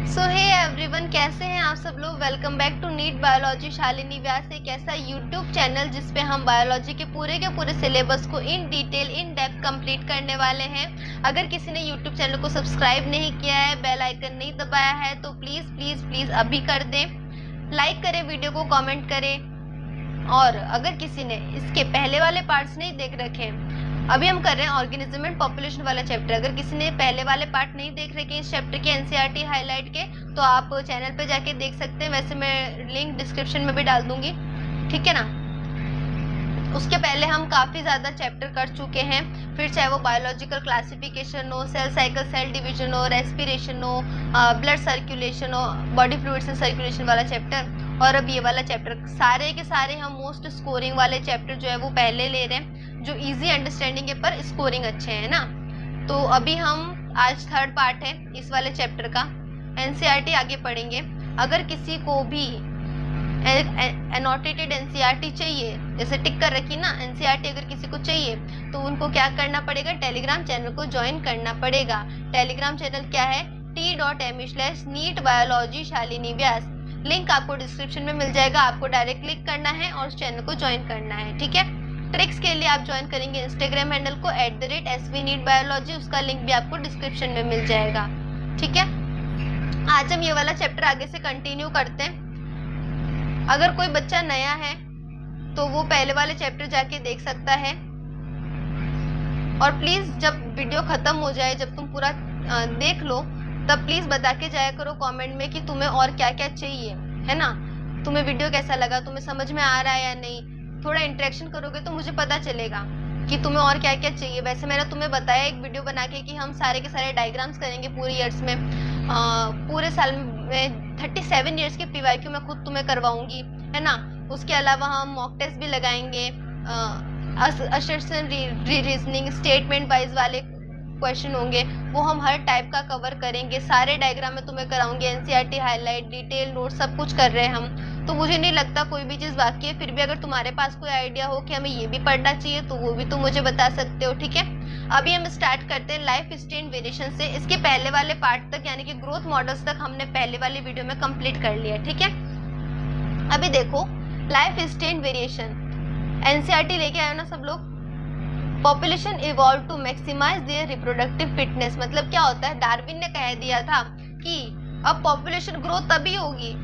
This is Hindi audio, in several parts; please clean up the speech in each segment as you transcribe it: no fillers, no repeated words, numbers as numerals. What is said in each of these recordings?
सो हे एवरीवन, कैसे हैं आप सब लोग। Welcome back to NEET biology. Shalini Vyas एक ऐसा यूट्यूब चैनल जिसपे हम बायोलॉजी के पूरे सिलेबस को in detail in depth complete करने वाले हैं। अगर किसी ने यूट्यूब चैनल को सब्सक्राइब नहीं किया है, बेल आइकन नहीं दबाया है, तो प्लीज़ प्लीज़ प्लीज़ अभी कर दें। लाइक करें वीडियो को, कॉमेंट करें। और अगर किसी ने इसके पहले वाले पार्ट्स नहीं देख रखे हैं, अभी हम कर रहे हैं ऑर्गेनिज्म एंड पॉपुलेशन वाला चैप्टर। अगर किसी ने पहले वाले पार्ट नहीं देख रखे इस चैप्टर के एनसीईआरटी हाईलाइट के, तो आप चैनल पे जाके देख सकते हैं। वैसे मैं लिंक डिस्क्रिप्शन में भी डाल दूंगी, ठीक है ना। उसके पहले हम काफ़ी ज़्यादा चैप्टर कर चुके हैं, फिर चाहे वो बायोलॉजिकल क्लासिफिकेशन हो, सेल साइकिल, सेल डिवीजन हो, रेस्पिरेशन हो, ब्लड सर्कुलेशन हो, बॉडी फ्लूइड्स एंड सर्कुलेशन वाला चैप्टर, और अब ये वाला चैप्टर। सारे के सारे हम मोस्ट स्कोरिंग वाले चैप्टर जो है वो पहले ले रहे हैं, जो इजी अंडरस्टैंडिंग है पर स्कोरिंग अच्छे हैं ना। तो अभी हम आज थर्ड पार्ट है इस वाले चैप्टर का, एनसीईआरटी आगे पढ़ेंगे। अगर किसी को भी एनोटेटेड एनसीईआरटी चाहिए, जैसे टिक कर रखी ना एनसीईआरटी, अगर किसी को चाहिए तो उनको क्या करना पड़ेगा, टेलीग्राम चैनल को ज्वाइन करना पड़ेगा। टेलीग्राम चैनल क्या है, t.me/neetbiology शालिनी व्यास। लिंक आपको डिस्क्रिप्शन में मिल जाएगा, आपको डायरेक्ट क्लिक करना है और उस चैनल को ज्वाइन करना है, ठीक है। ट्रिक्स के लिए आप ज्वाइन करेंगे इंस्टाग्राम हैंडल को @svneetbiology, उसका लिंक भी आपको डिस्क्रिप्शन में मिल जाएगा, ठीक है। आज हम ये वाला चैप्टर आगे से कंटिन्यू करते हैं। अगर कोई बच्चा नया है तो वो पहले वाले चैप्टर जाके देख सकता है। और प्लीज़ जब वीडियो ख़त्म हो जाए, जब तुम पूरा देख लो, तब प्लीज़ बता के जाया करो कमेंट में कि तुम्हें और क्या क्या चाहिए, है ना। तुम्हें वीडियो कैसा लगा, तुम्हें समझ में आ रहा है या नहीं। थोड़ा इंटरेक्शन करोगे तो मुझे पता चलेगा कि तुम्हें और क्या क्या चाहिए। वैसे मैंने तुम्हें बताया एक वीडियो बना के कि हम सारे के सारे डायग्राम्स करेंगे पूरे ईयर्स में, पूरे साल में 37 ईयर्स के पीवाईक्यू मैं खुद तुम्हें करवाऊंगी, है ना। उसके अलावा हम मॉक टेस्ट भी लगाएंगे, असर्शन रीजनिंग, स्टेटमेंट वाइज वाले क्वेश्चन होंगे, वो हम हर टाइप का कवर करेंगे। सारे डायग्राम में तुम्हें कराऊंगे, एनसीईआरटी हाईलाइट, डिटेल नोट, सब कुछ कर रहे हैं हम। तो मुझे नहीं लगता कोई भी चीज़ बाकी है। फिर भी अगर तुम्हारे पास कोई आइडिया हो कि हमें ये भी पढ़ना चाहिए तो वो भी तुम मुझे बता सकते हो, ठीक है। अभी हम स्टार्ट करते हैं लाइफ स्टेज वेरिएशन से। इसके पहले वाले पार्ट तक यानी कि ग्रोथ मॉडल्स तक हमने पहले वाली वीडियो में कंप्लीट कर लिया, ठीक है। अभी देखो लाइफ स्टेज वेरिएशन, एनसीईआरटी लेके आए ना सब लोग। Population evolve to maximize their reproductive fitness, मतलब क्या होता है, डार्विन ने कह दिया था कि अब पॉपुलेशन ग्रोथ तभी होगी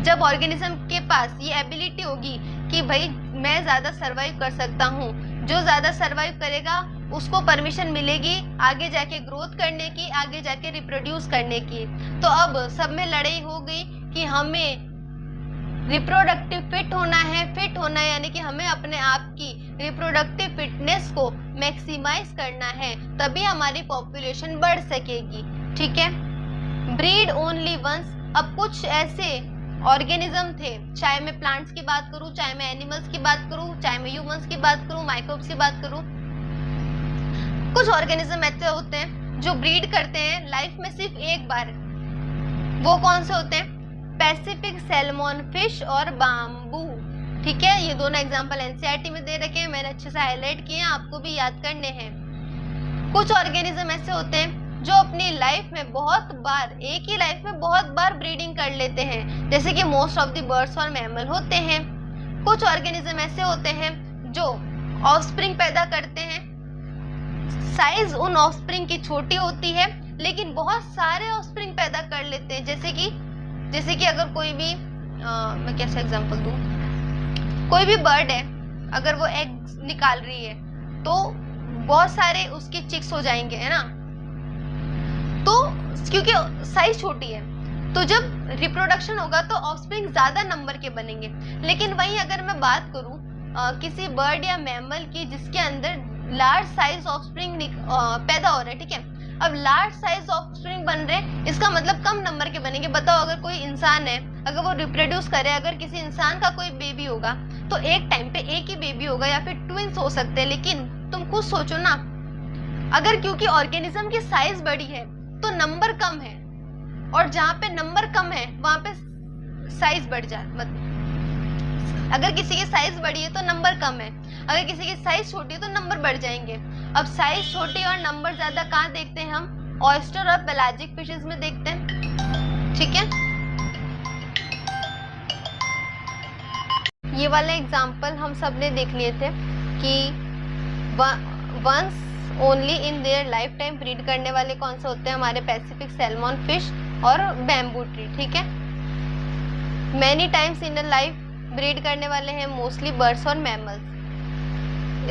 जब ऑर्गेनिज्म के पास ये एबिलिटी होगी कि भाई मैं ज़्यादा सर्वाइव कर सकता हूँ। जो ज़्यादा सर्वाइव करेगा उसको परमिशन मिलेगी आगे जाके ग्रोथ करने की, आगे जाके रिप्रोड्यूस करने की। तो अब सब में लड़ाई हो गई कि हमें रिप्रोडक्टिव फिट होना है यानी कि हमें अपने आप की रिप्रोडक्टिव फिटनेस को मैक्सिमाइज करना है, तभी हमारी पॉपुलेशन बढ़ सकेगी, ठीक है। ब्रीड ओनली वंस, अब कुछ ऐसे ऑर्गेनिज्म थे, चाहे मैं प्लांट्स की बात करूं, चाहे मैं एनिमल्स की बात करूं, चाहे मैं ह्यूमंस की बात करूं, माइक्रोब्स की बात करूं, कुछ ऑर्गेनिज्म ऐसे होते हैं जो ब्रीड करते हैं लाइफ में सिर्फ एक बार। वो कौन से होते हैं, पैसिफिक सैल्मन फिश और बाम्बू, ठीक है। ये दोनों एग्जांपल एनसीईआरटी में दे रखे हैं, मैंने अच्छे से हाईलाइट किए हैं, आपको भी याद करने हैं। कुछ ऑर्गेनिज्म ऐसे होते हैं जो अपनी लाइफ में बहुत बार, एक ही लाइफ में बहुत बार ब्रीडिंग कर लेते हैं, जैसे कि मोस्ट ऑफ द बर्ड्स और मैमल होते हैं। कुछ ऑर्गेनिज्म ऐसे होते हैं जो ऑफस्प्रिंग पैदा करते हैं, साइज उन ऑफस्प्रिंग की छोटी होती है लेकिन बहुत सारे ऑफस्प्रिंग पैदा कर लेते हैं। जैसे कि अगर कोई भी मैं कैसा एग्जांपल दूं, कोई भी बर्ड है, अगर वो एग निकाल रही है तो बहुत सारे उसके चिक्स हो जाएंगे, है ना। तो क्योंकि साइज छोटी है, तो जब रिप्रोडक्शन होगा तो ऑफस्प्रिंग ज्यादा नंबर के बनेंगे। लेकिन वहीं अगर मैं बात करूं किसी बर्ड या मैमल की जिसके अंदर लार्ज साइज ऑफस्प्रिंग पैदा हो रहे हैं, ठीक है। अब लार्ज साइज ऑफस्प्रिंग बन रहे, इसका मतलब कम नंबर के बनेंगे। बताओ अगर कोई इंसान है, अगर वो रिप्रोड्यूस करे, अगर किसी इंसान का कोई बेबी होगा तो एक टाइम पे एक ही बेबी होगा या फिर ट्विंस हो सकते हैं। लेकिन तुम खुद सोचो ना, अगर क्योंकि ऑर्गेनिज्म की साइज बड़ी है तो नंबर कम है, और जहाँ पे नंबर कम है वहां पे साइज बढ़ जाए। मतलब अगर किसी की साइज बड़ी है तो नंबर कम है, अगर किसी की साइज छोटी है तो नंबर बढ़ जाएंगे। अब साइज छोटी और नंबर ज्यादा कहाँ देखते हैं हम, ऑयस्टर और पेलाजिक फिशेस में देखते हैं, ठीक है। ये वाला एग्जाम्पल हम सब ने देख लिए थे कि once only in their lifetime breed करने वाले कौन से होते हैं, हमारे पैसिफिक सैल्मन फिश और बैम्बू ट्री, ठीक है। Many times in a life breed करने वाले हैं मोस्टली बर्ड्स और मैमल्स।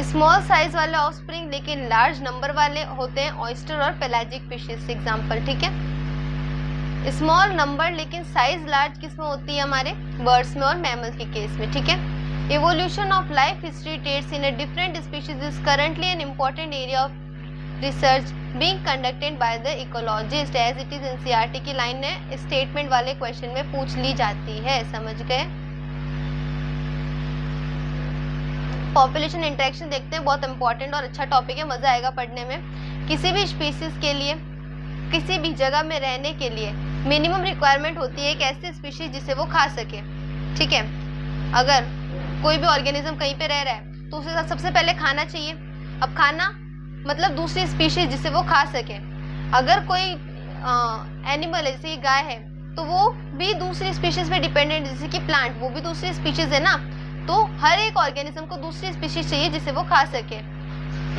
स्मॉल साइज वाले ऑफस्प्रिंग लेकिन लार्ज नंबर वाले होते हैं ऑयस्टर और पेलाजिक फिशेस एग्जाम्पल, ठीक है। स्मॉल नंबर लेकिन साइज लार्ज किसमें होती है, हमारे बर्ड्स में और मैमल्स के केस में, ठीक है। Evolution of life history trades in a different species is currently an important area of research being conducted by the ecologist as it is NCERT की लाइन है, स्टेटमेंट वाले क्वेश्चन में पूछ ली जाती है, समझ गए। पॉपुलेशन इंटरेक्शन देखते हैं, बहुत इंपॉर्टेंट और अच्छा टॉपिक है, मजा आएगा पढ़ने में। किसी भी स्पीसीज के लिए किसी भी जगह में रहने के लिए मिनिमम रिक्वायरमेंट होती है एक ऐसी स्पीशीज जिसे वो खा सके, ठीक है। अगर कोई भी ऑर्गेनिज्म कहीं पे रह रहा है तो उसे सबसे पहले खाना चाहिए। अब खाना मतलब दूसरी स्पीशीज जिसे वो खा सके। अगर कोई एनिमल है जैसे गाय है तो वो भी दूसरी स्पीशीज पे डिपेंडेंट, जैसे कि प्लांट वो भी दूसरी स्पीशीज है ना, तो हर एक ऑर्गेनिज्म को दूसरी स्पीशीज चाहिए जिसे वो खा सके।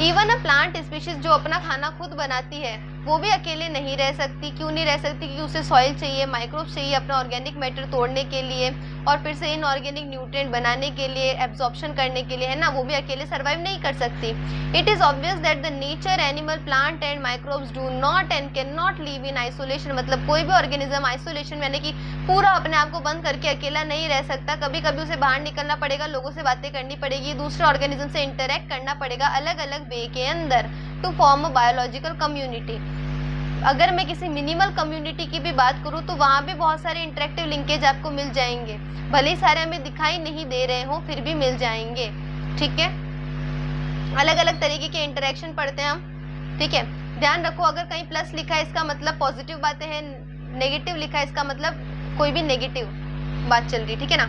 इवन अ प्लांट स्पीशीज जो अपना खाना खुद बनाती है वो भी अकेले नहीं रह सकती। क्यों नहीं रह सकती? क्योंकि उसे सॉइल चाहिए, माइक्रोब्स चाहिए अपना ऑर्गेनिक मैटर तोड़ने के लिए और फिर से इनऑर्गेनिक न्यूट्रिएंट बनाने के लिए, एब्जॉर्प्शन करने के लिए, है ना। वो भी अकेले सर्वाइव नहीं कर सकती। It is obvious that the nature animal plant and microbes do not and can not live in isolation. मतलब कोई भी ऑर्गेनिज्म आइसोलेशन यानी कि पूरा अपने आप को बंद करके अकेला नहीं रह सकता। कभी कभी उसे बाहर निकलना पड़ेगा, लोगों से बातें करनी पड़ेगी, दूसरे ऑर्गेनिज्म से इंटरेक्ट करना पड़ेगा अलग अलग वे के अंदर to form a biological community. अगर मैं किसी मिनिमल कम्युनिटी की भी बात करूं तो वहां भी बहुत सारे इंटरेक्टिव लिंकेज आपको मिल जाएंगे, भले ही सारे हमें दिखाई नहीं दे रहे हो फिर भी मिल जाएंगे, ठीक है। अलग अलग तरीके के इंटरेक्शन पढ़ते हैं हम, ठीक है। ध्यान रखो अगर कहीं प्लस लिखा है इसका मतलब पॉजिटिव बातें हैं, नेगेटिव लिखा है इसका मतलब कोई भी नेगेटिव बात चल रही है, ठीक है ना,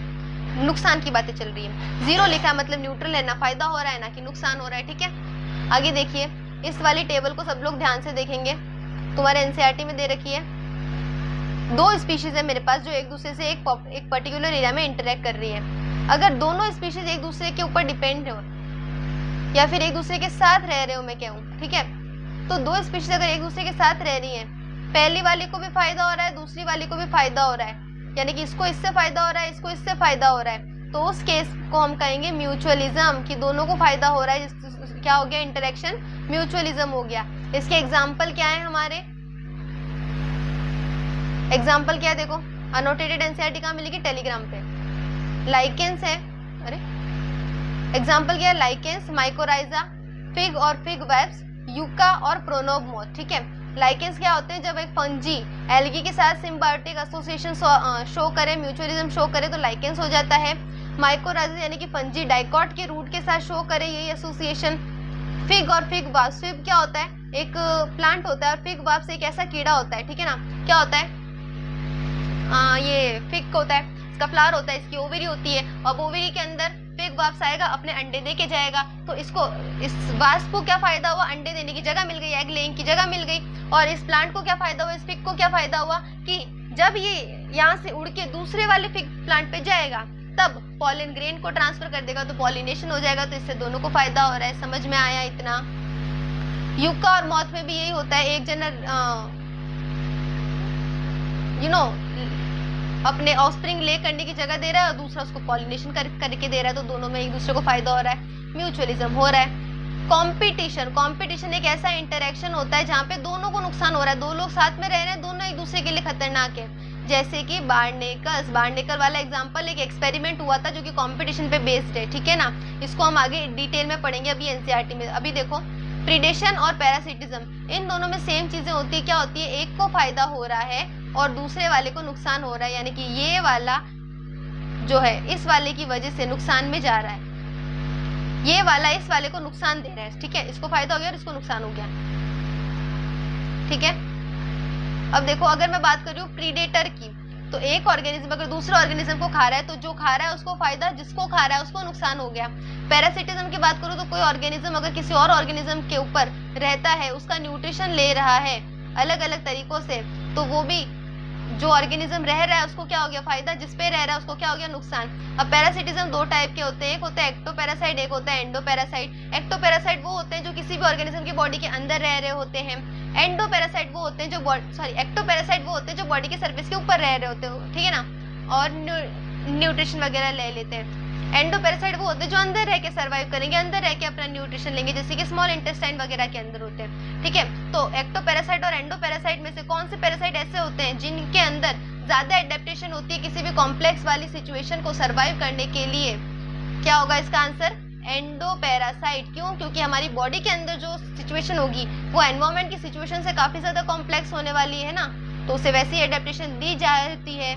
नुकसान की बातें चल रही है। जीरो लिखा है मतलब न्यूट्रल है, ना फायदा हो रहा है ना कि नुकसान हो रहा है, ठीक है। आगे देखिए, इस वाली टेबल को सब लोग ध्यान से देखेंगे, तुम्हारे एनसीईआरटी में दे रखी है। दो स्पीशीज है मेरे पास जो एक दूसरे से एक पर्टिकुलर एरिया में इंटरेक्ट कर रही है। अगर दोनों स्पीशीज एक दूसरे के ऊपर डिपेंड हो या फिर एक दूसरे के साथ रह रहे हो, मैं कहूँ, ठीक है, तो दो स्पीशीज अगर एक दूसरे के साथ रह रही है, पहली वाली को भी फायदा हो रहा है, दूसरी वाली को भी फायदा हो रहा है, यानी कि इसको इससे फायदा हो रहा है, इसको इससे फायदा हो रहा है, तो उस केस को हम कहेंगे म्यूचुअलिज्म, कि दोनों को फायदा हो रहा है। क्या हो गया? इंटरेक्शन म्यूचुअलिज्म हो गया। इसके एग्जाम्पल क्या है? हमारे एग्जाम्पल क्या है? देखो, अनोटेटेड एनसीईआरटी कहाँ मिलेगी? टेलीग्राम पे। लाइकेंस है, अरे एग्जाम्पल क्या है? लाइकेंस, माइकोराइजा, फिग और फिग वेब्स, यूका और प्रोनोबमोथ, ठीक है। लाइकेंस क्या होते हैं? जब एक फंजी एल्गी के साथ सिम्बायोटिक एसोसिएशन शो करे, म्यूचुअलिज्म शो करे तो लाइकेंस हो जाता है। माइकोराइजा यानी कि फंजी डाइकॉट के रूट के साथ शो करे यही एसोसिएशन। फिग और फिग वाप्स, फिग क्या होता है? एक प्लांट होता है और फिग वाप्स एक ऐसा कीड़ा होता है, ठीक है ना। क्या होता है? ये फिग होता है, इसका फ्लावर होता है, इसकी ओवरी होती है और ओवरी के अंदर फिग वाप्स आएगा, अपने अंडे दे के जाएगा। तो इसको, इस वास्प को क्या फायदा हुआ? अंडे देने की जगह मिल गई, एग लेइंग की जगह मिल गई। और इस प्लांट को क्या फायदा हुआ? इस फिग को क्या फायदा हुआ कि जब ये यहाँ से उड़ के दूसरे वाले फिग प्लांट पे जाएगा तब पॉलन ग्रेन को ट्रांसफर कर देगा, तो पॉलिनेशन हो जाएगा, तो इससे दोनों को फायदा हो रहा है। समझ में आया इतना? यूका और मॉथ में भी यही होता है, एक जना अपने ऑफस्प्रिंग ले करने की जगह दे रहा है और दूसरा उसको पॉलिनेशन करके दे रहा है, तो दोनों में एक दूसरे को फायदा हो रहा है, म्यूचुअलिज्म हो रहा है। कंपटीशन एक ऐसा इंटरेक्शन होता है जहाँ पे दोनों को नुकसान हो रहा है, दो लोग साथ में रह रहे हैं, दोनों एक दूसरे के लिए खतरनाक है। जैसे कि बार्नेकल वाला एग्जांपल, एक एक्सपेरिमेंट हुआ था जो कि कंपटीशन पे बेस्ड है, ठीक है ना। इसको हम आगे डिटेल में पढ़ेंगे अभी एनसीईआरटी में। अभी देखो, प्रीडेशन और पैरासिटिज्म, इन दोनों में सेम चीजें होती है। क्या होती है? एक को फायदा हो रहा है और दूसरे वाले को नुकसान हो रहा है, यानी कि ये वाला जो है इस वाले की वजह से नुकसान में जा रहा है, ये वाला इस वाले को नुकसान दे रहा है, ठीक है। इसको फायदा हो गया और इसको नुकसान हो गया, ठीक है। अब देखो, अगर मैं बात कर रही हूँ प्रीडेटर की, तो एक ऑर्गेनिज्म अगर दूसरे ऑर्गेनिज्म को खा रहा है तो जो खा रहा है उसको फायदा, जिसको खा रहा है उसको नुकसान हो गया। पैरासिटिज्म की बात करूँ तो कोई ऑर्गेनिज्म अगर किसी और ऑर्गेनिज्म के ऊपर रहता है, उसका न्यूट्रिशन ले रहा है, अलग अलग तरीकों से, तो वो भी जो ऑर्गेनिज्म रह रहा है उसको क्या हो गया फायदा, जिस पे रह रहा है उसको क्या हो गया नुकसान। अब पैरासिटिज्म दो टाइप के होते हैं, एक होता है एक्टोपैरासाइट, एक होता है एंडोपैरासाइट। एक्टोपैरासाइट वो होते हैं जो किसी भी ऑर्गेनिज्म की बॉडी के अंदर रह रहे होते हैं। एंडोपैरासाइट वो होते हैं जो एक्टोपैरासाइट वो होते हैं जो बॉडी के सरफेस के ऊपर रह रहे होते हैं, ठीक है ना, और न्यूट्रिशन वगैरह ले लेते हैं। एंडोपैरासाइट वो होते हैं जो अंदर रह के सर्वाइव करेंगे, अंदर रह के अपना न्यूट्रिशन लेंगे, जैसे कि स्मॉल इंटेस्टाइन वगैरह के अंदर होते हैं, ठीक है। तो एक्टोपैरासाइट और एंडोपैरासाइट में से कौन से पैरासाइट ऐसे होते हैं जिनके अंदर ज्यादा एडेप्टेशन होती है किसी भी कॉम्प्लेक्स वाली सिचुएशन को सर्वाइव करने के लिए? क्या होगा इसका आंसर? एंडोपैरासाइट। क्यों? क्योंकि हमारी बॉडी के अंदर जो सिचुएशन होगी वो एनवायरमेंट की सिचुएशन से काफी ज्यादा कॉम्प्लेक्स होने वाली है ना, तो उसे वैसी एडेप्टेशन दी जाती है।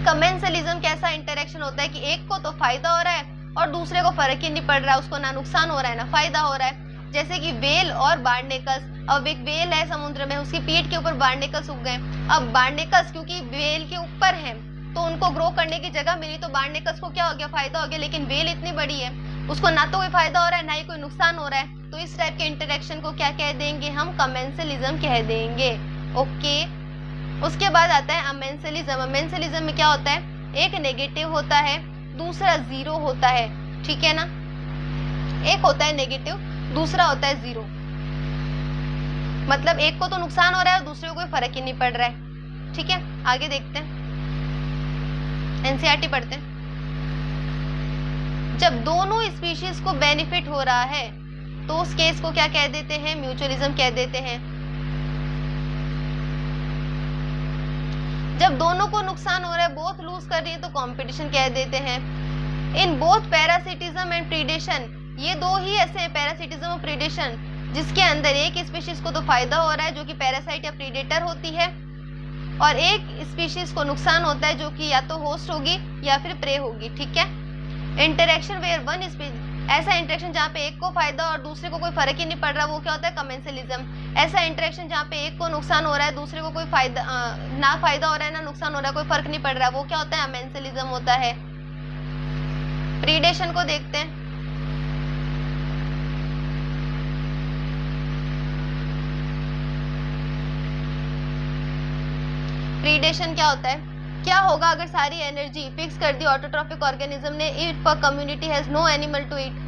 कमेंसलिज्म कैसा इंटरेक्शन होता है कि एक को तो फायदा हो रहा है और दूसरे को फर्क ही नहीं पड़ रहा है, उसको ना नुकसान हो रहा है ना फायदा हो रहा है। जैसे कि वेल और बार्नेकल्स। अब एक वेल है समुद्र में, उसकी पीठ के ऊपर बार्नेकल्स उग गए। अब बार्नेकल्स क्योंकि वेल के ऊपर है तो उनको ग्रो करने की जगह मिली, तो बार्नेकल्स को क्या हो गया फायदा हो गया। लेकिन वेल इतनी बड़ी है उसको ना तो कोई फायदा हो रहा है ना ही कोई नुकसान हो रहा है, तो इस टाइप के इंटरेक्शन को क्या कह देंगे हम? कमेंसलिज्म कह देंगे। ओके, उसके बाद आता है अमेंसलिज्म। अमेंसलिज्म में क्या होता है? एक नेगेटिव होता है, दूसरा जीरो होता है, ठीक है ना। एक होता है नेगेटिव, दूसरा होता है जीरो। मतलब एक को तो नुकसान हो रहा है और दूसरे को कोई फर्क ही नहीं पड़ रहा है, ठीक है। आगे देखते हैं, एनसीईआरटी पढ़ते हैं। जब दोनों स्पीशीज को बेनिफिट हो रहा है तो उस केस को क्या कह देते हैं? म्यूचुअलिज्म कह देते हैं। जब दोनों को नुकसान हो रहा है, बोथ लूज कर रही है, तो कंपटीशन कह देते हैं। In both parasitism and predation, ये दो ही ऐसे हैं, पैरासिटिज्म और प्रीडेशन, जिसके अंदर एक स्पीशीज को तो फायदा हो रहा है जो कि पैरासाइट या प्रीडेटर होती है, और एक स्पीशीज को नुकसान होता है जो कि या तो होस्ट होगी या फिर प्रे होगी, ठीक है। इंटरेक्शन वेयर वन स्पीशीज, ऐसा इंटरेक्शन जहाँ पे एक को फायदा और दूसरे को कोई फर्क ही नहीं पड़ रहा, वो क्या होता है? कमेंसलिज्म। ऐसा इंटरेक्शन जहाँ पे एक को नुकसान हो रहा है, दूसरे को कोई फायदा ना फायदा हो रहा है ना नुकसान हो रहा है, कोई फर्क नहीं पड़ रहा, वो क्या होता है? अमेंसलिज्म होता है। प्रीडेशन को देखते हैं। प्रीडेशन क्या होता है? क्या होगा अगर सारी एनर्जी फिक्स कर दी ऑटोट्रॉफिक ऑर्गेनिज्म ने, if a community has no animal to eat?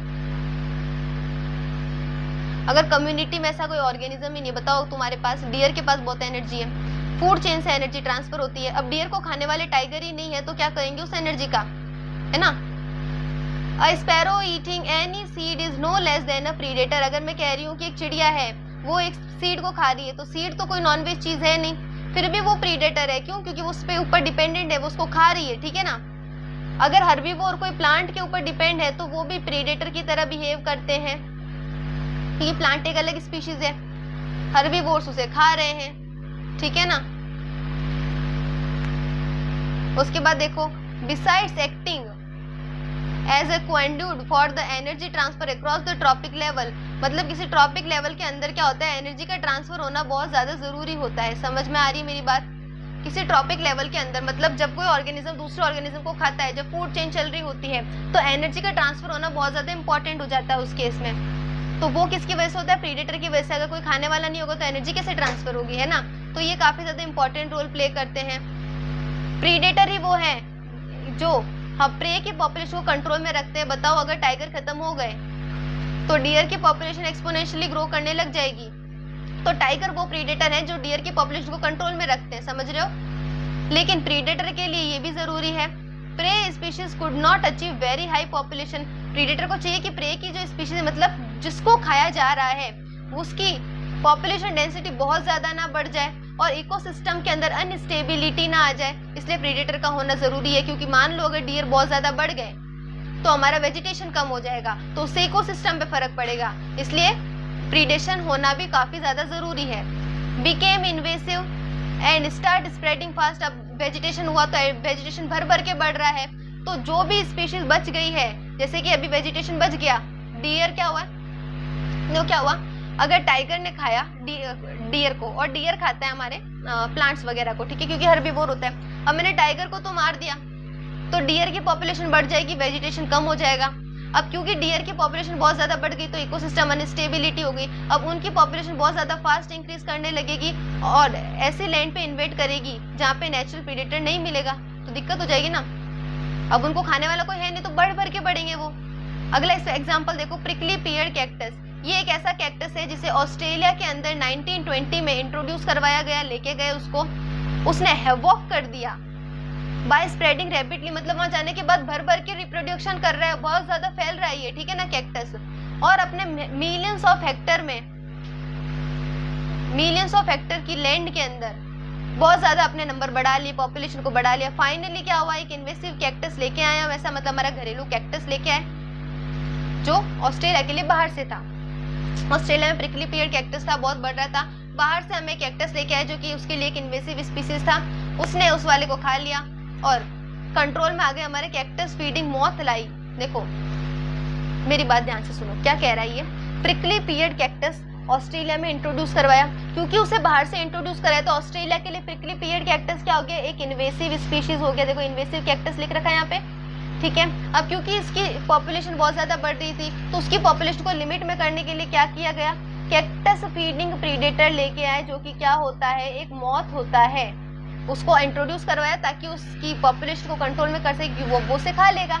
अगर कम्युनिटी में ऐसा कोई ऑर्गेनिज्म ही नहीं, बताओ तुम्हारे पास, डियर के पास बहुत एनर्जी है, फूड चेन से एनर्जी ट्रांसफर होती है, अब डियर को खाने वाले टाइगर ही नहीं है तो क्या करेंगे उस एनर्जी का, है ना। A sparrow eating any seed is no less than a predator. अगर मैं कह रही हूँ कि एक चिड़िया है वो एक सीड को खा रही है, तो सीड तो कोई नॉनवेज चीज है नहीं, फिर भी वो प्रीडेटर है। क्यों? क्योंकि वो उस पे ऊपर डिपेंडेंट है, वो उसको खा रही है, ठीक है ना। अगर हर्बीवोर कोई प्लांट के ऊपर डिपेंड है तो वो भी प्रीडेटर की तरह बिहेव करते हैं, क्योंकि प्लांट एक अलग स्पीशीज है, हर्बीवोर्स उसे खा रहे हैं, ठीक है ना। उसके बाद देखो, besides acting as a conduit for the energy transfer across the trophic level, मतलब किसी ट्रॉपिक लेवल के अंदर क्या होता है? एनर्जी का ट्रांसफर होना बहुत ज्यादा जरूरी होता है। समझ में आ रही मेरी बात? किसी ट्रॉपिक लेवल के अंदर, मतलब जब कोई ऑर्गेनिज्म दूसरे ऑर्गेनिज्म को खाता है, जब फूड चेन चल रही होती है, तो एनर्जी का ट्रांसफर होना बहुत ज्यादा इंपॉर्टेंट हो जाता है उस केस में। तो वो किसकी वजह से होता है? प्रीडेटर की वजह से। अगर कोई खाने वाला नहीं होगा तो एनर्जी कैसे ट्रांसफर होगी, है ना। तो ये काफी ज्यादा इंपॉर्टेंट रोल प्ले करते हैं। प्रीडेटर ही वो है जो प्रे की पॉपुलेशन को कंट्रोल में रखते हैं। बताओ, अगर टाइगर खत्म हो गए तो डियर की पॉपुलेशन एक्सपोनेंशियली ग्रो करने लग जाएगी, तो टाइगर वो प्रीडेटर है जो डियर की पॉपुलेशन को कंट्रोल में रखते हैं, समझ रहे हो। लेकिन प्रीडेटर के लिए ये भी जरूरी है, prey species could not achieve very high population. Predator को चाहिए कि प्रे की जो स्पीशीज, मतलब जिसको खाया जा रहा है, उसकी पॉपुलेशन डेंसिटी बहुत ज्यादा ना बढ़ जाए और इकोसिस्टम के अंदर अनस्टेबिलिटी ना आ जाए, इसलिए प्रीडेटर का होना जरूरी है। क्योंकि मान लो अगर डियर बहुत ज्यादा बढ़ गए तो हमारा वेजिटेशन कम हो जाएगा, तो उससे इकोसिस्टम पे फर्क पड़ेगा, इसलिए प्रीडेशन होना भी काफी ज्यादा जरूरी है। Became invasive and start spreading fast. अब वेजिटेशन हुआ तो वेजिटेशन भर भर के बढ़ रहा है, तो जो भी स्पीशीज बच गई है, जैसे कि अभी वेजिटेशन बच गया, डियर क्या हुआ, तो क्या हुआ, अगर टाइगर ने खाया डियर को, और डियर खाता है हमारे प्लांट्स वगैरह को, ठीक है, क्योंकि हर्बीवोर होता है। अब मैंने टाइगर को तो मार दिया तो डियर की पॉपुलेशन बढ़ जाएगी, वेजिटेशन कम हो जाएगा। अब क्योंकि डियर की पॉपुलेशन बहुत ज्यादा बढ़ गई तो इकोसिस्टम अनस्टेबिलिटी हो गई। अब उनकी पॉपुलेशन बहुत ज्यादा फास्ट इंक्रीज करने लगेगी और ऐसे लैंड पे इन्वेट करेगी जहाँ पे नेचुरल प्रीडेटर नहीं मिलेगा, तो दिक्कत हो जाएगी ना। अब उनको खाने वाला कोई है नहीं तो बढ़ बढ़ के बढ़ेंगे वो। अगला एग्जाम्पल देखो, प्रिकली पियर्ड कैक्टस। ये एक ऐसा कैक्टस है जिसे ऑस्ट्रेलिया के अंदर 1920 में इंट्रोड्यूस करवाया गया, लेके गए उसको, उसने हैवॉक कर दिया बाय स्प्रेडिंग रैपिडली, मतलब वहां जाने के बाद भर भर के रिप्रोडक्शन कर रहा है, बहुत ज्यादा फैल रहा है ये, ठीक है ना कैक्टस। और अपने मिलियंस ऑफ हेक्टर की लैंड के अंदर बहुत ज्यादा अपने नंबर बढ़ा लिए, पॉपुलेशन को बढ़ा लिया। फाइनली क्या हुआ, एक इन्वेसिव कैक्टस लेके आया, वैसा मतलब हमारा घरेलू कैक्टस लेके आए जो ऑस्ट्रेलिया के लिए बाहर से था। ऑस्ट्रेलिया में प्रिकली पियर्ड कैक्टस था, बहुत बढ़ रहा था, बाहर से हमें कैक्टस लेके आए जो कि उसके लिए एक इन्वेसिव स्पीसीज था, उसने उस वाले को खा लिया और कंट्रोल में आ गए हमारे कैक्टस फीडिंग मौत लाई। देखो मेरी बात ध्यान से सुनो, क्या कह रहा है ये, प्रिकली पियर्ड कैक्टस ऑस्ट्रेलिया में इंट्रोड्यूस करवाया, क्योंकि उसे बाहर से इंट्रोड्यूस कराया तो ऑस्ट्रेलिया के लिए प्रिकली पियर्ड कैक्टस क्या हो गया, एक इन्वेसिव स्पीशीज हो गया। देखो इन्वेसिव कैक्टस लिख रखा है यहाँ पे, ठीक है। अब क्योंकि इसकी पॉपुलेशन बहुत ज्यादा बढ़ रही थी तो उसकी पॉपुलेशन को लिमिट में करने के लिए क्या किया गया, कैक्टस फीडिंग प्रीडेटर लेके आए, जो कि क्या होता है, एक मॉथ होता है, उसको इंट्रोड्यूस करवाया ताकि उसकी पॉपुलेशन को कंट्रोल में कर सके, वो से खा लेगा।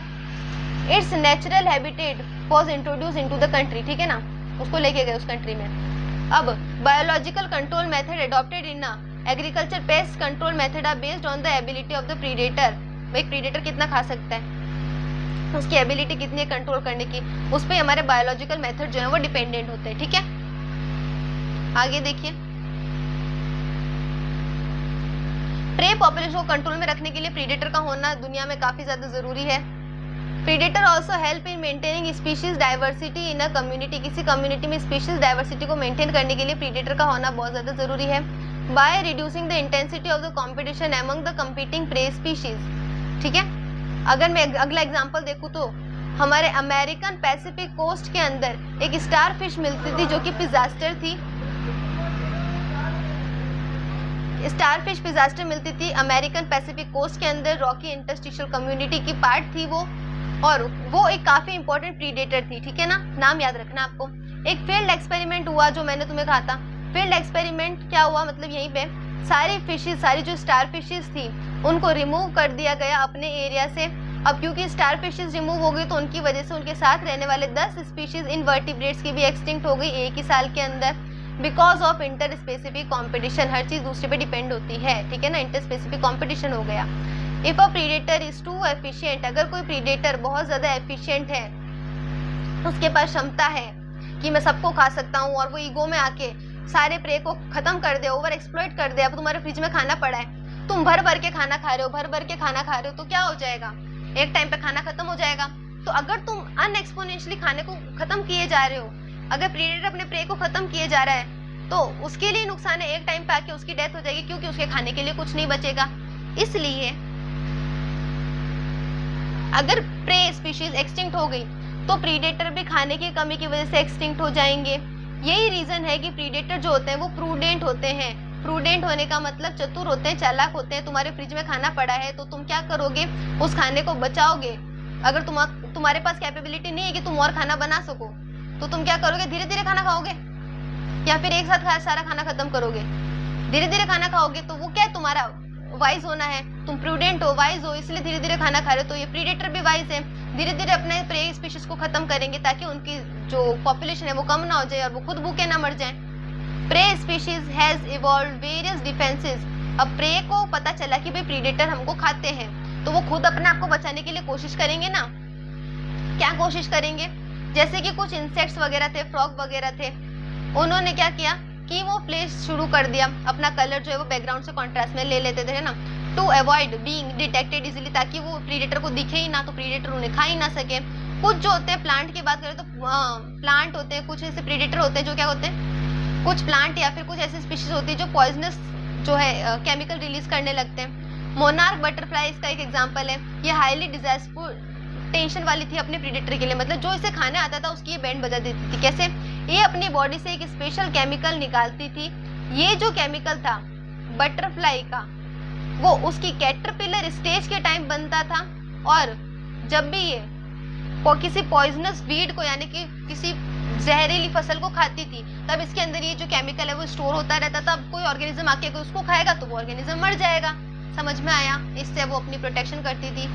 It's natural habitat was introduce into the country, ठीक है ना, उसको लेके गए उस कंट्री में। अब biological control method adopted in agriculture pest control method are based on the ability of the predator. भाई प्रीडेटर कितना खा सकता है, उसकी एबिलिटी कितनी है कंट्रोल करने की, उस पर हमारे बायोलॉजिकल मेथड जो है वो डिपेंडेंट होते हैं, ठीक है। आगे देखिए, प्रे पॉपुलेशन को कंट्रोल में रखने के लिए प्रीडेटर का होना दुनिया में काफी ज्यादा जरूरी है। Predator also help in maintaining species diversity in a community. किसी कम्युनिटी में स्पीशीज डाइवर्सिटी को मेंटेन करने के लिए प्रीडेटर का होना बहुत ज्यादा जरूरी है। By reducing the intensity of the competition among the competing prey species, ठीक है। अगर मैं अगला एग्जांपल देखूं तो हमारे अमेरिकन पैसिफिक कोस्ट के अंदर एक स्टार फिश मिलती थी जो कि पिजास्टर थी। स्टार फिश पिजास्टर मिलती थी अमेरिकन पैसिफिक कोस्ट के अंदर, रॉकी इंटरस्टिशियल कम्युनिटी की पार्ट थी वो, और वो एक काफी इंपॉर्टेंट प्रीडेटर थी, ठीक है ना, नाम याद रखना आपको। एक फील्ड एक्सपेरिमेंट हुआ जो मैंने तुम्हें कहा था। फील्ड एक्सपेरिमेंट क्या हुआ, मतलब यहीं पे सारी फिशेज, सारी जो स्टार फिशेज थी उनको रिमूव कर दिया गया अपने एरिया से। अब क्योंकि स्टार फिशेज रिमूव हो गई तो उनकी वजह से उनके साथ रहने वाले 10 स्पीशीज इनवर्टिब्रेट्स की भी एक्सटिंक्ट हो गई एक ही साल के अंदर, because of interspecific competition. हर चीज दूसरे पे डिपेंड होती है, ठीक है ना, इंटर स्पेसिफिक कॉम्पिटिशन हो गया। If a predator is too efficient, अगर कोई प्रीडेटर बहुत ज्यादा एफिशिएंट है, उसके पास क्षमता है कि मैं सबको खा सकता हूँ, और वो ईगो में आके सारे प्रे को खत्म कर दे, ओवर एक्सप्लॉइट कर दे। अब तुम्हारे फ्रिज में खाना पड़ा है, तुम भर भर के खाना खा रहे हो, भर भर के खाना खा रहे हो, तो क्या हो जाएगा, एक टाइम पे खाना खत्म हो जाएगा। तो अगर तुम अनएक्सपोनेंशियली खाने को खत्म किए जा रहे हो, अगर प्रीडेटर अपने प्रे को खत्म किए जा रहा है तो उसके लिए नुकसान है, एक टाइम पे आके उसकी डेथ हो जाएगी, क्योंकि उसके खाने के लिए कुछ नहीं बचेगा। इसलिए अगर प्रे स्पीशीज एक्सटिंक्ट हो गई तो प्रीडेटर भी खाने की कमी की वजह से एक्सटिंक्ट हो जाएंगे। यही रीजन है कि प्रीडेटर जो होते हैं वो प्रूडेंट होते हैं। प्रूडेंट होने का मतलब चतुर होते हैं, चालाक होते हैं। तुम्हारे फ्रिज में खाना पड़ा है तो तुम क्या करोगे, उस खाने को बचाओगे। अगर तुम्हारे पास कैपेबिलिटी नहीं है कि तुम और खाना बना सको तो तुम क्या करोगे, धीरे धीरे खाना खाओगे या फिर एक साथ सारा खाना खत्म करोगे। धीरे धीरे खाना खाओगे तो वो क्या है, तुम्हारा वाइज होना है, तुम प्रूडेंट हो, वाइज हो, इसलिए धीरे धीरे खाना खा रहे हो। तो ये प्रीडेटर भी वाइज है, धीरे धीरे अपने प्रे स्पीशीज को खत्म करेंगे ताकि उनकी जो पॉपुलेशन है वो कम ना हो जाए और वो खुद भूखे ना मर जाएं। Prey species has evolved various defences. अब प्रे को पता चला कि भाई प्रीडेटर हमको खाते हैं तो वो खुद अपने आप को बचाने के लिए कोशिश करेंगे ना। क्या कोशिश करेंगे, जैसे कि कुछ इंसेक्ट्स वगैरह थे, फ्रॉग वगैरह थे, उन्होंने क्या किया कि वो प्लेस शुरू कर दिया, अपना कलर जो है वो बैकग्राउंड से कॉन्ट्रास्ट में ले लेते थे ना, to avoid being detected easily, ताकि वो प्रीडेटर को दिखे ही ना, तो प्रीडेटर उन्हें खा ही ना सके। कुछ जो होते हैं, प्लांट की बात करें तो प्लांट होते हैं, कुछ ऐसे प्रीडेटर होते हैं जो क्या होते हैं, कुछ प्लांट या फिर कुछ ऐसी स्पीशीज होती है जो पॉइजनस जो है केमिकल रिलीज करने लगते हैं। मोनार्क बटरफ्लाई इसका एक एग्जाम्पल है। ये हाईली डिजास्टरफुल टेंशन वाली थी अपने प्रीडेटर के लिए, मतलब जो इसे खाने आता था उसकी ये बैंड बजा देती थी। कैसे, ये अपनी बॉडी से एक स्पेशल केमिकल निकालती थी। ये जो केमिकल था बटरफ्लाई का, वो उसकी कैटरपिलर स्टेज के टाइम बनता था, और जब भी ये किसी पॉइजनस वीड को यानी कि किसी जहरीली फसल को खाती थी, तब इसके अंदर ये जो केमिकल है वो स्टोर होता रहता था। अब कोई ऑर्गेनिज्म आके अगर उसको खाएगा तो वो ऑर्गेनिज्म मर जाएगा। समझ में आया? इससे वो अपनी प्रोटेक्शन करती थी।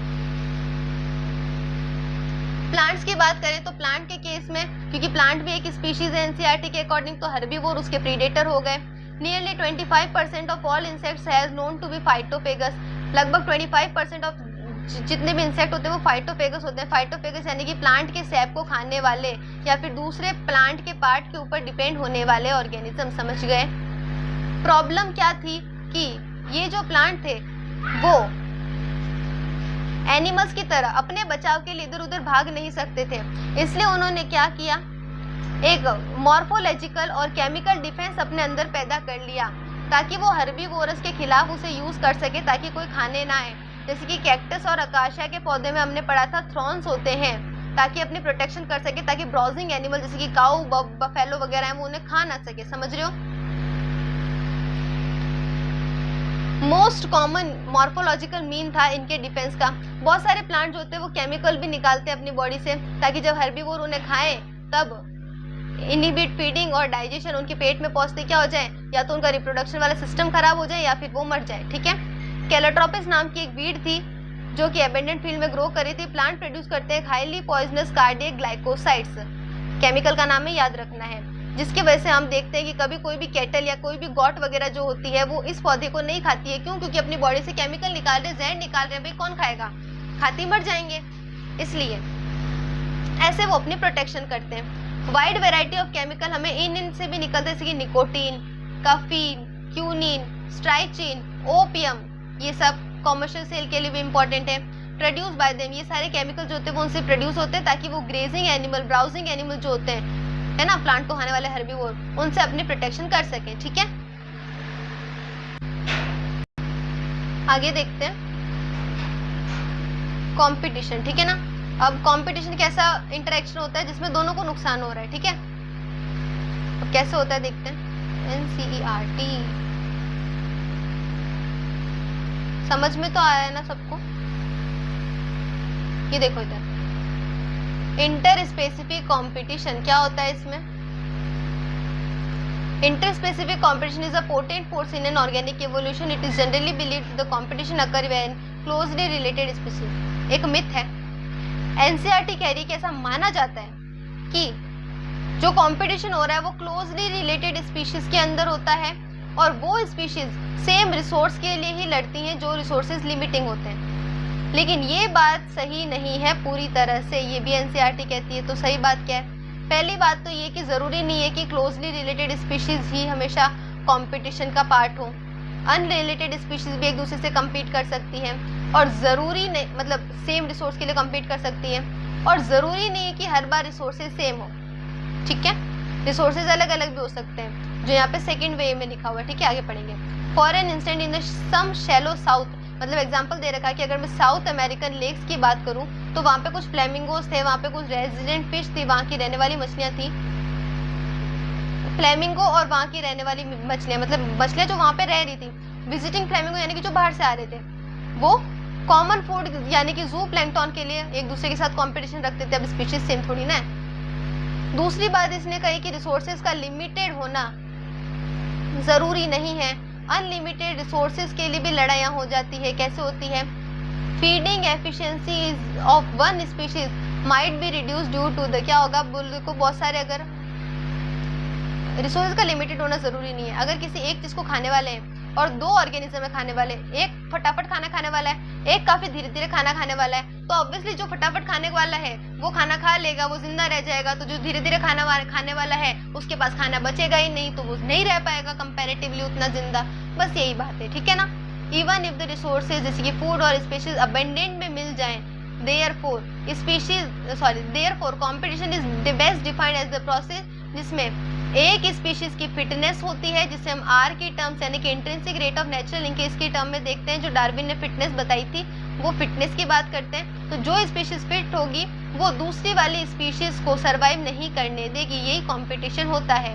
प्लांट्स की बात करें तो प्लांट के केस में, क्योंकि प्लांट भी एक स्पीशीज है एनसीईआरटी के अकॉर्डिंग, तो हर्बीवोर उसके प्रीडेटर हो गए। Nearly 25% of all insects has known to be phytophagous. लगभग 25% ऑफ जितने भी इंसेक्ट होते हैं वो फाइटोफेगस होते हैं। फाइटोफेगस यानी कि प्लांट के सैप को खाने वाले या फिर दूसरे प्लांट के पार्ट के ऊपर डिपेंड होने वाले ऑर्गेनिज्म। समझ गए? प्रॉब्लम क्या थी कि ये जो प्लांट थे वो एनिमल्स की तरह अपने बचाव के लिए इधर उधर भाग नहीं सकते थे, इसलिए उन्होंने क्या किया, एक मॉर्फोलॉजिकल और केमिकल डिफेंस अपने अंदर पैदा कर लिया ताकि वो हर्बीवोरस के खिलाफ उसे यूज कर सके, ताकि कोई खाने ना आए। जैसे कि कैक्टस और अकाशिया के पौधे में हमने पढ़ा था थ्रॉन्स होते हैं ताकि अपनी प्रोटेक्शन कर सके, ताकि ब्राउजिंग एनिमल जैसे कि काऊ बफेलो वगैरह है वो उन्हें खा ना सके। समझ रहे हो? मोस्ट कॉमन मॉर्फोलॉजिकल मीन था इनके डिफेंस का। बहुत सारे प्लांट जो होते हैं वो केमिकल भी निकालते हैं अपनी बॉडी से ताकि जब हर्बीवोर उन्हें खाए तब इनहिबिट फीडिंग और डाइजेशन, उनके पेट में पहुंचते क्या हो जाए, या तो उनका रिप्रोडक्शन वाला सिस्टम खराब हो जाए या फिर वो मर जाए। ठीक है? कैलोट्रोपिस नाम की एक वीड थी जो कि एबेंडेंट फील्ड में ग्रो कर रही थी। प्लांट प्रोड्यूस करते हैं highly poisonous cardiac glycosides, chemical का नाम है, याद रखना है, जिसकी वजह से हम देखते हैं कि कभी कोई भी कैटल या कोई भी गॉट वगैरह जो होती है वो इस पौधे को नहीं खाती है। क्यों? क्योंकि अपनी बॉडी से केमिकल निकाल रहे, जहर निकाल रहे, भाई कौन खाएगा, खाती मर जाएंगे, इसलिए ऐसे वो अपनी प्रोटेक्शन करते हैं। वाइड वेराइटी ऑफ केमिकल हमें इन से भी निकलते हैं, जैसे कि निकोटीन, कफीन, क्यूनिन, स्ट्राइचिन, ओपियम, ये सब कॉमर्शियल सेल के लिए भी इंपॉर्टेंट है। प्रोड्यूस बाय देम, ये सारे केमिकल जो होते हैं वो उनसे प्रोड्यूस होते हैं ताकि वो ग्रेजिंग एनिमल, ब्राउजिंग एनिमल जो होते हैं, है ना, प्लांट को खाने वाले हर्बीवोर, उनसे अपनी प्रोटेक्शन कर सके। ठीक है? आगे देखते हैं कंपटीशन। ठीक है ना? अब कंपटीशन कैसा इंटरेक्शन होता है जिसमें दोनों को नुकसान हो रहा है। ठीक है? अब कैसे होता है देखते हैं। एनसीईआरटी समझ में तो आया है ना सबको? ये देखो इधर, इंटर स्पेसिफिक कंपटीशन क्या होता है इसमें। Inter specific competition is a potent force in an organic evolution. It is generally believed the competition occur when closely related species. एक मिथ है, एनसीईआरटी कह रही है कि ऐसा माना जाता है कि जो कंपटीशन हो रहा है वो क्लोजली रिलेटेड स्पीशीज के अंदर होता है और वो स्पीशीज सेम रिसोर्स के लिए ही लड़ती हैं जो रिसोर्सेज लिमिटिंग होते हैं। लेकिन ये बात सही नहीं है पूरी तरह से, ये भी एनसीईआरटी कहती है। तो सही बात क्या है? पहली बात तो ये कि जरूरी नहीं है कि क्लोजली रिलेटेड स्पीशीज ही हमेशा कंपटीशन का पार्ट हो। अनरिलेटेड स्पीशीज भी एक दूसरे से compete कर सकती हैं और जरूरी नहीं, मतलब सेम रिसोर्स के लिए compete कर सकती हैं, और जरूरी नहीं है कि हर बार रिसोर्सेज सेम हो। ठीक है? रिसोर्सेज अलग अलग भी हो सकते हैं, जो यहाँ पे सेकंड वे में लिखा हुआ है। ठीक है? आगे पढ़ेंगे। For an instant in the some shallow south, मतलब एग्जांपल दे रखा है कि अगर मैं साउथ अमेरिकन लेक्स की बात करूं तो वहाँ पे कुछ फ्लेमिंगोस थे, वहाँ पे कुछ रेजिडेंट फिश थी, वहाँ की रहने वाली मछलियाँ थी। फ्लेमिंगो और वहाँ की रहने वाली मछलियाँ, मतलब मछलियाँ जो वहाँ पे रह रही थी, विजिटिंग फ्लेमिंगो यानी कि जो बाहर से आ रहे थे, वो कॉमन फूड यानी कि जू प्लैंक्टन के लिए एक दूसरे के साथ कंपटीशन रखते थे। अब स्पीशीज सेम थोड़ी ना है। दूसरी बात इसने कही कि रिसोर्सेज का लिमिटेड होना जरूरी नहीं है, अनलिमिटेड रिसोर्सेज के लिए भी लड़ाइयाँ हो जाती है। कैसे होती है? Feeding efficiency of one species might be reduce due to the, क्या होगा, को बहुत सारे, अगर रिसोर्सेज का लिमिटेड होना जरूरी नहीं है। अगर किसी एक चीज को खाने वाले हैं और दो ऑर्गेनिज्म है खाने वाले, एक फटाफट खाना खाने वाला है, एक काफी धीरे धीरे खाना खाने वाला है, तो ऑब्वियसली जो फटाफट खाने वाला है वो खाना खा लेगा, वो जिंदा रह जाएगा। तो जो धीरे धीरे खाने वाला है उसके पास खाना बचेगा ही नहीं, तो वो नहीं रह पाएगा कंपैरेटिवली उतना जिंदा। बस यही बात है। ठीक है ना? इवन इफ द रिसोर्सेज जैसे कि फूड और स्पीशीज अबंडेंट में मिल जाएं, therefore competition is the best defined as the process जिसमें एक स्पीशीज की फिटनेस होती है, जिसे हम आर की टर्म्स यानी कि intrinsic rate of natural increase की टर्म में देखते हैं। जो डार्विन ने फिटनेस बताई थी वो फिटनेस की बात करते हैं। तो जो स्पीशीज फिट होगी वो दूसरी वाली स्पीशीज को सरवाइव नहीं करने देगी, यही कंपटीशन होता है।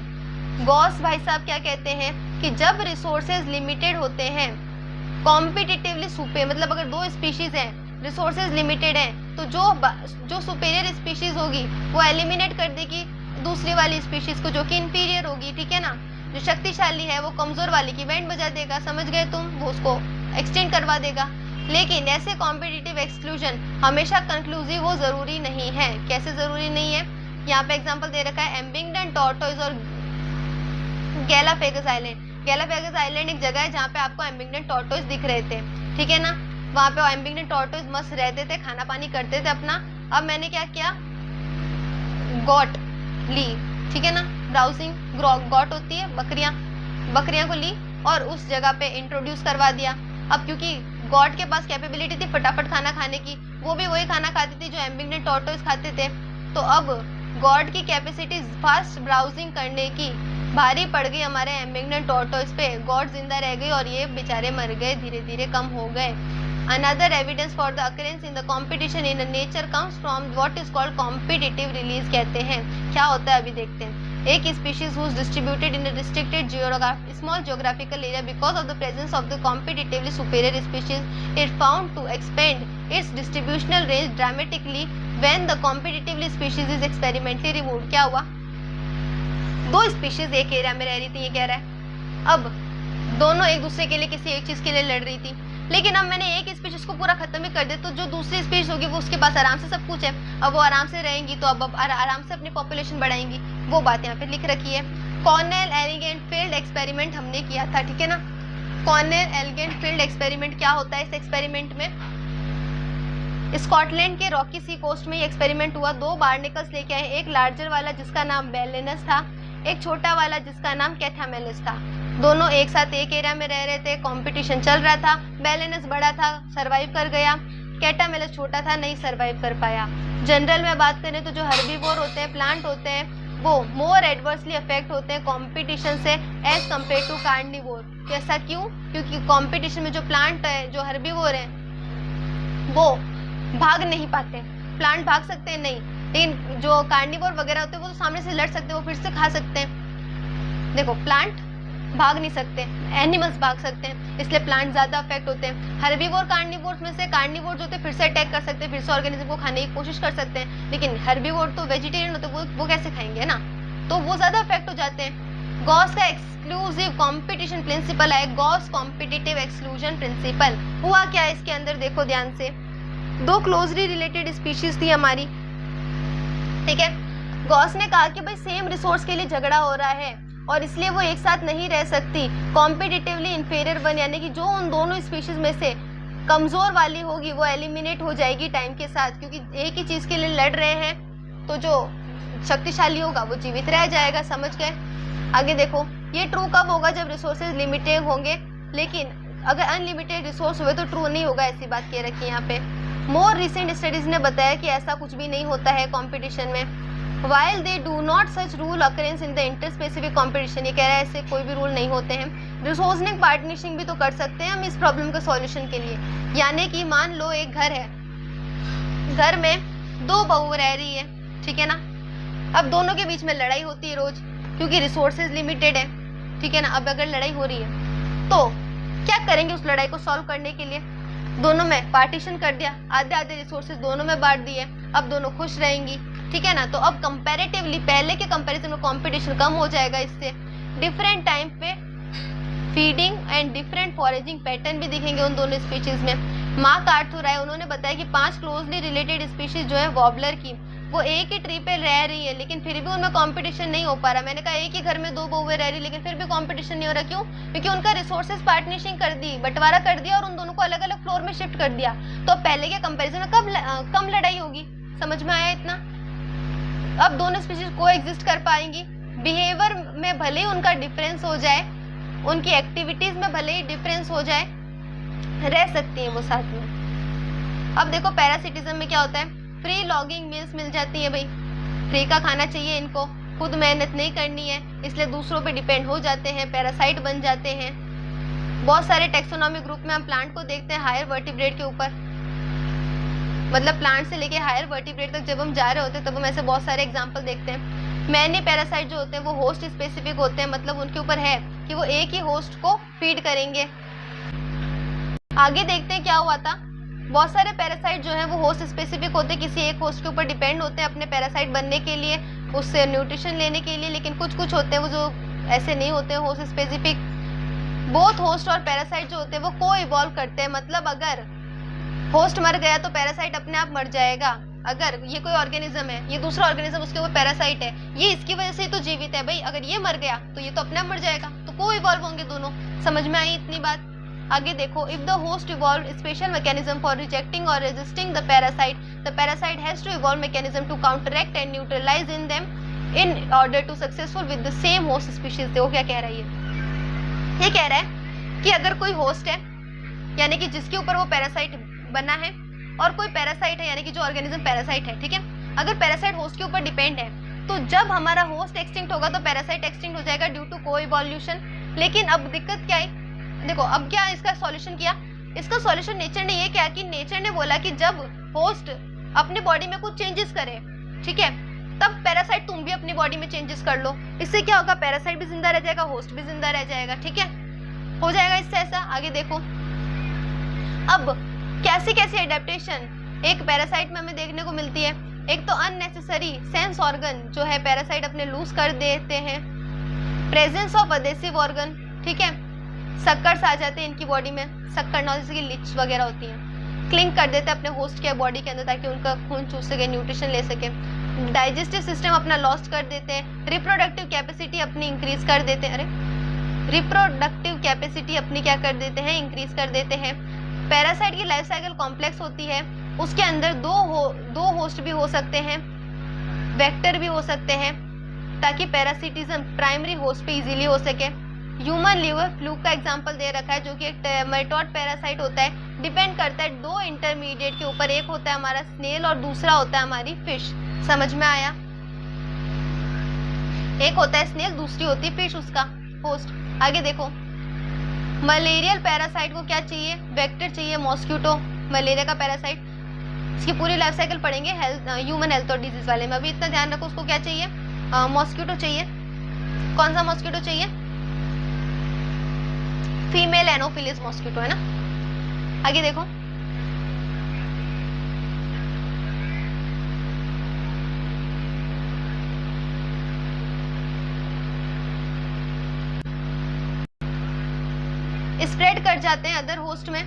गॉस भाई साहब क्या कहते हैं कि जब रिसोर्सेज लिमिटेड होते हैं, कॉम्पिटिटिवली सुपे, मतलब अगर दो स्पीशीज हैं रिसोर्सेज लिमिटेड हैं तो जो सुपेरियर स्पीशीज होगी वो एलिमिनेट कर देगी दूसरी वाली स्पीशीज को जो कि इंफीरियर होगी, ठीक है ना। जो शक्तिशाली है वो कमजोर वाली की बैंड बजा देगा, समझ गए तुम, वो उसको एक्सटेंड करवा देगा। लेकिन ऐसे कॉम्पिटिटिव एक्सक्लूजन हमेशा कंक्लूसिव वो जरूरी नहीं है। कैसे जरूरी नहीं है, यहाँ पे एग्जांपल दे रखा है एम्बिंगडन टॉर्टोइज और गैलापेगोस आइलैंड। गैलापेगोस आइलैंड एक जगह है जहाँ पे आपको एम्बिंगडन टॉर्टोइज दिख रहे थे, ठीक है ना। वहाँ पे एम्बिंगडन टॉर्टोइज मस्त रहते थे, खाना पानी करते थे अपना। अब मैंने क्या किया, गॉट ली, ठीक है ना, ब्राउजिंग गॉट होती है बकरियां को ली और उस जगह पे इंट्रोड्यूस करवा दिया। अब क्योंकि गॉड के पास कैपेबिलिटी थी फटाफट खाना खाने की, वो भी वही खाना खाती थी जो एम्बिंगडन टॉर्टोइज खाते थे, तो अब गॉड की कैपेसिटी फास्ट ब्राउजिंग करने की भारी पड़ गई हमारे एम्बिंगडन टॉर्टोइज पे। गॉड जिंदा रह गई और ये बेचारे मर गए, धीरे धीरे कम हो गए। Another evidence for the occurrence in the competition in nature comes from what is called competitive release कहते हैं। क्या होता है अभी देखते हैं। एक species who is distributed in a restricted small geographical area because of the presence of the competitively superior species is found to expand its distributional range dramatically when the competitively species is experimentally removed। क्या हुआ, दो स्पीशीज एक एरिया में रह रही थी, ये कह रहा है। अब दोनों एक दूसरे के लिए किसी एक चीज के लिए लड़ रही थी, लेकिन अब मैंने एक स्पीशीज को पूरा खत्म ही कर दिया, तो जो दूसरी स्पीशीज होगी वो उसके पास आराम से सब कुछ है, अब वो आराम से रहेंगी, तो अब आराम से अपनी पॉपुलेशन बढ़ाएंगी। वो बात यहाँ पे लिख रखी है। कॉर्नेल एलिगेंटफील्ड एक्सपेरिमेंट हमने किया था, ठीक है ना। कॉर्नेल एलिगेंटफील्ड एक्सपेरिमेंट क्या होता है, इस एक्सपेरिमेंट में स्कॉटलैंड के रॉकी सी कोस्ट में ये एक्सपेरिमेंट हुआ। दो बार्निकल्स लेके आए, एक लार्जर वाला जिसका नाम बेलेनस था, एक छोटा वाला जिसका नाम कैथामेलिस था। दोनों एक साथ एक एरिया में रह रहे थे, कंपटीशन चल रहा था। बेलेनस बड़ा था, सरवाइव कर गया, कैटामेलिस छोटा था, नहीं सरवाइव कर पाया। जनरल में बात करें तो जो हर्बीवोर होते हैं, प्लांट होते हैं, वो मोर एडवर्सली अफेक्ट होते हैं कंपटीशन से एज कम्पेयर टू कार्निवोर। ऐसा क्यों, क्योंकि कंपटीशन में जो प्लांट है, जो हर्बीवोर है, वो भाग नहीं पाते। प्लांट भाग सकते हैं नहीं, लेकिन जो कार्निवोर वगैरह होते हैं वो तो सामने से लड़ सकते हैं, वो फिर से खा सकते हैं। देखो प्लांट भाग नहीं सकते, एनिमल्स भाग सकते हैं, इसलिए प्लांट ज्यादा अफेक्ट होते हैं। हर्बीवोर कार्निवोर्स में से कार्निवोर जो होते हैं फिर से अटैक कर सकते हैं, फिर से ऑर्गेनिज्म को खाने की कोशिश कर सकते हैं, लेकिन हर्बीवोर तो वेजिटेरियन होते हैं, वो कैसे खाएंगे ना, तो वो ज्यादा अफेक्ट हो जाते हैं। गॉस का एक्सक्लूसिव कंपटीशन प्रिंसिपल है, गॉस कॉम्पिटिटिव एक्सक्लूजन प्रिंसिपल। हुआ क्या इसके अंदर, देखो ध्यान से, दो क्लोजली रिलेटेड स्पीशीज थी हमारी, ठीक है। गॉस ने कहा कि भाई सेम रिसोर्स के लिए झगड़ा हो रहा है और इसलिए वो एक साथ नहीं रह सकती। कॉम्पिटिटिवली इंफीरियर वन, यानी कि जो उन दोनों स्पीशीज में से कमजोर वाली होगी वो एलिमिनेट हो जाएगी टाइम के साथ, क्योंकि एक ही चीज के लिए लड़ रहे हैं, तो जो शक्तिशाली होगा वो जीवित रह जाएगा, समझ गए। आगे देखो, ये ट्रू कब होगा, जब रिसोर्सेज लिमिटेड होंगे, लेकिन अगर अनलिमिटेड रिसोर्स हुए तो ट्रू नहीं होगा, ऐसी बात कह रखी है यहाँ पे। मोर रिसेंट स्टडीज ने बताया कि ऐसा कुछ भी नहीं होता है कंपटीशन में। While they do not such rule occurrence in the interspecific competition, ये कह रहा है ऐसे कोई भी रूल नहीं होते हैं। रिसोर्सिंग पार्टनरशिप भी तो कर सकते हैं हम इस प्रॉब्लम के सॉल्यूशन के लिए। यानी कि मान लो एक घर है, घर में दो बहू रह रही है, ठीक है ना। अब दोनों के बीच में लड़ाई होती है रोज, क्योंकि रिसोर्सेज लिमिटेड है, ठीक है ना। अब अगर लड़ाई हो रही है तो क्या करेंगे उस लड़ाई को सॉल्व करने के लिए, दोनों में पार्टीशन कर दिया, आधे आधे रिसोर्सेज दोनों में बांट दिए, अब दोनों खुश रहेंगी, ठीक है ना। तो अब कंपैरेटिवली पहले के कंपैरिजन में कंपटीशन कम हो जाएगा इससे। डिफरेंट टाइम पे feeding and different foraging pattern भी दिखेंगे उन दोनों स्पीशीज में। मार्क आर्थर है, उन्होंने बताया कि 5 क्लोजली रिलेटेड स्पीशीज जो है वॉबलर की, वो एक ही ट्री पे रह रही है, लेकिन फिर भी उनमें कंपटीशन नहीं हो पा रहा। मैंने कहा एक ही घर में दो बहुएं रह रही, लेकिन फिर भी कंपटीशन नहीं हो रहा, क्यों, क्योंकि उनका रिसोर्सेज पार्टनरशिप कर दी, बंटवारा कर दिया और उन दोनों को अलग अलग फ्लोर में शिफ्ट कर दिया। तो पहले के कंपैरिजन में कम लड़ाई होगी, समझ में आया इतना। अब दोनों स्पीशीज को एग्जिस्ट कर पाएंगी, बिहेवियर में भले ही उनका डिफरेंस हो जाए, उनकी एक्टिविटीज में भले ही डिफरेंस हो जाए, रह सकती हैं वो साथ में। अब देखो पैरासिटिज्म में क्या होता है, फ्री लॉगिंग मील्स मिल जाती है, भाई फ्री का खाना चाहिए इनको, खुद मेहनत नहीं करनी है, इसलिए दूसरों पे डिपेंड हो जाते हैं, पैरासाइट बन जाते हैं। बहुत सारे टेक्सोनॉमी ग्रुप में हम प्लांट को देखते हैं हायर वर्टिब्रेट के ऊपर, मतलब प्लांट से लेके हायर वर्टिब्रेट तक जब हम जा रहे होते हैं तब हम ऐसे बहुत सारे एग्जांपल देखते हैं। मैनी पैरासाइट जो होते हैं वो होस्ट स्पेसिफिक होते हैं, मतलब उनके ऊपर है कि वो एक ही होस्ट को फीड करेंगे। आगे देखते हैं क्या हुआ था। बहुत सारे पैरासाइट जो है वो होस्ट स्पेसिफिक होते हैं, किसी एक होस्ट के ऊपर डिपेंड होते हैं अपने पैरासाइट बनने के लिए, उससे न्यूट्रिशन लेने के लिए, लेकिन कुछ कुछ होते हैं वो जो ऐसे नहीं होते हैं होस्ट स्पेसिफिक। बोथ होस्ट और पैरासाइट जो होते हैं वो को इवॉल्व करते हैं, मतलब अगर होस्ट मर गया तो पैरासाइट अपने आप मर जाएगा। अगर ये कोई ऑर्गेनिज्म है, ये दूसरा ऑर्गेनिज्म उसके ऊपर पैरासाइट है, ये इसकी वजह से ही तो जीवित है भाई, अगर ये मर गया तो ये तो अपने आप मर जाएगा, तो को इवॉल्व होंगे दोनों। समझ में आई इतनी बात? आगे देखो, if the host evolve special mechanism for rejecting और resisting the parasite has to evolve mechanism to counteract and neutralize in them in order to successful with the same host species. देखो क्या कह रहा है ये कह रहा है कि अगर कोई होस्ट है यानी कि जिसके ऊपर वो पैरासाइट बना है, और कोई पैरासाइट है यानी कि जो ऑर्गेनिज्म पैरासाइट है, ठीक है, अगर पैरासाइट होस्ट के ऊपर डिपेंड है तो जब हमारा होस्ट एक्सटिंक्ट होगा तो पैरासाइट एक्सटिंक्ट हो जाएगा ड्यू टू को इवोल्यूशन। लेकिन अब दिक्कत क्या है, देखो अब क्या इसका सॉल्यूशन किया, इसका सॉल्यूशन नेचर ने ये किया कि नेचर ने बोला कि जब होस्ट अपने बॉडी में कुछ चेंजेस करे, ठीक है, तब पैरासाइट तुम भी अपनी बॉडी में चेंजेस कर लो। इससे क्या होगा, पैरासाइट भी जिंदा रह जाएगा, होस्ट भी जिंदा रह जाएगा, ठीक है, हो जाएगा इससे ऐसा। आगे देखो, अब कैसी कैसी एडेप्टेशन एक पैरासाइट में हमें देखने को मिलती है। एक तो अननेसेसरी सेंस ऑर्गन जो है पैरासाइट अपने लूज कर देते हैं, प्रेजेंस ऑफ अडेसिव ऑर्गन, ठीक है, सक्कर्स आ जाते हैं इनकी बॉडी में, सक्कर नॉज की लिच वगैरह होती हैं, क्लिंग कर देते हैं अपने होस्ट के बॉडी के अंदर ताकि उनका खून चूस सके, न्यूट्रिशन ले सके। डाइजेस्टिव सिस्टम अपना लॉस्ट कर देते हैं, रिप्रोडक्टिव कैपेसिटी अपनी इंक्रीज कर देते हैं, रिप्रोडक्टिव कैपेसिटी अपनी क्या कर देते हैं, इंक्रीज कर देते हैं। पैरासाइट की लाइफ साइकिल कॉम्प्लेक्स होती है, उसके अंदर दो होस्ट भी हो सकते हैं, वेक्टर भी हो सकते हैं, ताकि पैरासिटिज्म प्राइमरी होस्ट पे इजीली हो सके। ह्यूमन लिवर फ्लूक का एग्जांपल दे रखा है जो कि एक टर्मेटोड पैरासाइट होता है, डिपेंड करता है दो इंटरमीडिएट के ऊपर, एक होता है हमारा स्नेल और दूसरा होता है हमारी फिश। समझ में आया? एक होता है स्नेल, दूसरी होती है फिश उसका होस्ट। आगे देखो, मलेरियल पैरासाइट को क्या चाहिए, वेक्टर चाहिए, मॉस्किटो मलेरिया का पैरासाइट, इसकी पूरी लाइफ साइकिल पढ़ेंगे ह्यूमन हेल्थ और डिजीज वाले में। अभी इतना ध्यान रखो, उसको क्या चाहिए, मॉस्किटो चाहिए। कौन सा मॉस्किटो चाहिए, फीमेल एनोफिलिस मॉस्किटो है ना। आगे देखो, स्प्रेड कर जाते हैं अदर होस्ट में।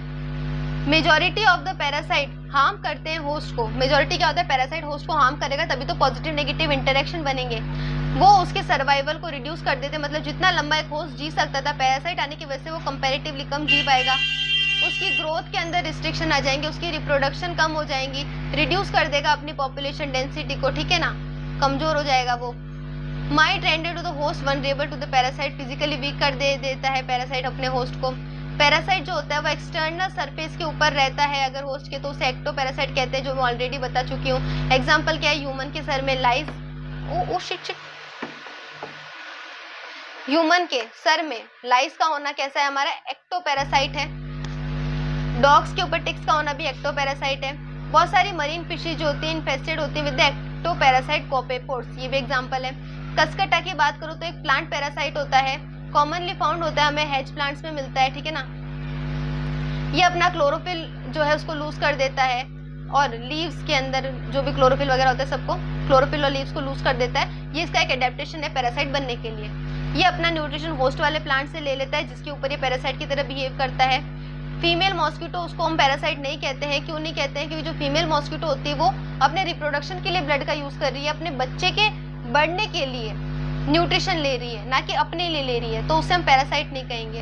Majority of the parasite harm करते हैं होस्ट को। मेजॉरिटी क्या होता है, पैरासाइट होस्ट को हार्म करेगा तभी तो पॉजिटिव नेगेटिव इंटरेक्शन बनेंगे, वो उसके सर्वाइवल को रिड्यूस कर देते हैं। मतलब जितना लंबा एक होस्ट जी सकता था, पैरासाइट आने की वजह से वो कंपैरेटिवली कम जी पाएगा, उसकी ग्रोथ के अंदर रिस्ट्रिक्शन आ जाएंगे, उसकी रिप्रोडक्शन कम हो जाएंगी, रिड्यूस कर देगा अपनी पॉपुलेशन डेंसिटी को, ठीक है ना, कमजोर हो जाएगा वो। Might render to the host vulnerable to the parasite, physically weak कर देता है पैरासाइट अपने होस्ट को। पैरासाइट जो होता है वो एक्सटर्नल सरफेस के ऊपर रहता है अगर होस्ट के, तो उसे एक्टो पैरासाइट कहते हैं, जो मैं ऑलरेडी बता चुकी हूँ। एग्जाम्पल क्या है, ह्यूमन के सर में लाइस, ह्यूमन के सर में लाइस का होना कैसा है, हमारा एक्टो पैरासाइट है। डॉग्स के ऊपर टिक्स का होना भी एक्टो पैरासाइट है। बहुत सारी मरीन फिशेज जो होती है इन्फेस्टेड होती है विद एक्टो पैरासाइट कोपेपोड्स, ये भी एग्जाम्पल है। कसकटा की बात करूँ तो एक प्लांट पैरासाइट होता है, कॉमनली फाउंड होता है, हमें हेज प्लांट्स में मिलता है, ठीक है ना। ये अपना क्लोरोफिल जो है उसको लूज कर देता है, और लीव्स के अंदर जो भी क्लोरोफिल वगैरह होता है सबको क्लोरोफिल और लीव्स को लूज कर देता है। ये इसका एक एडेप्टेशन है पैरासाइट बनने के लिए। ये अपना न्यूट्रिशन होस्ट वाले प्लांट से ले लेता है जिसके ऊपर ये पैरासाइट की तरह बिहेव करता है। फीमेल मॉस्किटो, उसको हम पैरासाइट नहीं कहते हैं। क्यों नहीं कहते हैं? क्योंकि जो फीमेल मॉस्किटो होती है वो अपने रिप्रोडक्शन के लिए ब्लड का यूज कर रही है, अपने बच्चे के बढ़ने के लिए न्यूट्रिशन ले रही है, ना कि अपने लिए ले रही है, तो उसे हम पैरासाइट नहीं कहेंगे।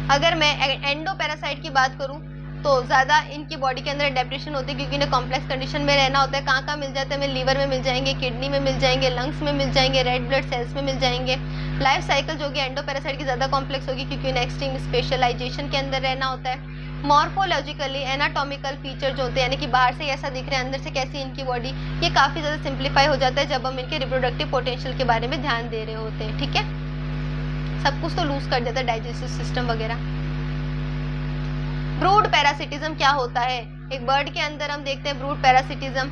अगर मैं एंडो पैरासाइट की बात करूं तो ज्यादा इनकी बॉडी के अंदर एडेप्टेशन होती है क्योंकि इन्हें कॉम्प्लेक्स कंडीशन में रहना होता है। कहाँ मिल जाते हैं हमें, लीवर में मिल जाएंगे, किडनी में मिल जाएंगे, लंग्स में मिल जाएंगे, रेड ब्लड सेल्स में मिल जाएंगे। लाइफ साइकिल जो कि एंडो पैरासाइट की ज्यादा कॉम्प्लेक्स होगी क्योंकि इन्हें एक्सट्रीम स्पेशलाइजेशन के अंदर रहना होता है। मॉर्फोलॉजिकली एनाटॉमिकल फीचर जो होते हैं, यानी कि बाहर से ऐसा दिख रहे हैं अंदर से कैसी इनकी बॉडी, ये काफी ज्यादा सिंप्लीफाई हो जाता है जब हम इनके रिप्रोडक्टिव पोटेंशियल के बारे में ध्यान दे रहे होते हैं, ठीक है। सब कुछ तो लूज कर देता है, डाइजेस्टिव सिस्टम वगैरह। ब्रूड पैरासिटिज्म क्या होता है? एक बर्ड के अंदर हम देखते हैं brood parasitism.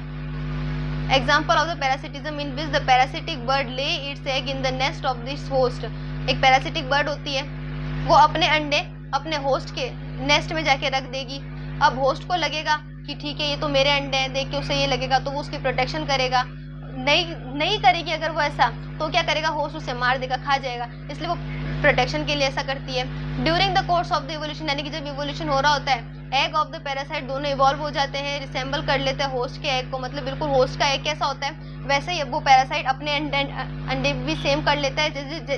Example of the parasitism in which the parasitic bird lay its egg in the nest of this host. एक पैरासिटिक बर्ड होती है, वो अपने अंडे अपने होस्ट के नेस्ट में जाके रख देगी। अब होस्ट को लगेगा कि ठीक है ये तो मेरे अंडे हैं, देख के उसे ये लगेगा, तो वो उसकी प्रोटेक्शन करेगा। नहीं करेगी अगर वो ऐसा, तो क्या करेगा, होस्ट उसे मार देगा, खा जाएगा। इसलिए वो प्रोटेक्शन के लिए ऐसा करती है। During the course of the evolution, यानी कि जब इवोल्यूशन हो रहा होता है, एग ऑफ द पैरासाइट दोनों इवॉल्व हो जाते हैं, रिसेंबल कर लेते हैं होस्ट के एग को, मतलब बिल्कुल होस्ट का एग कैसा होता है वैसे ही वो पैरासाइट अपने अंडे भी सेम कर लेता है।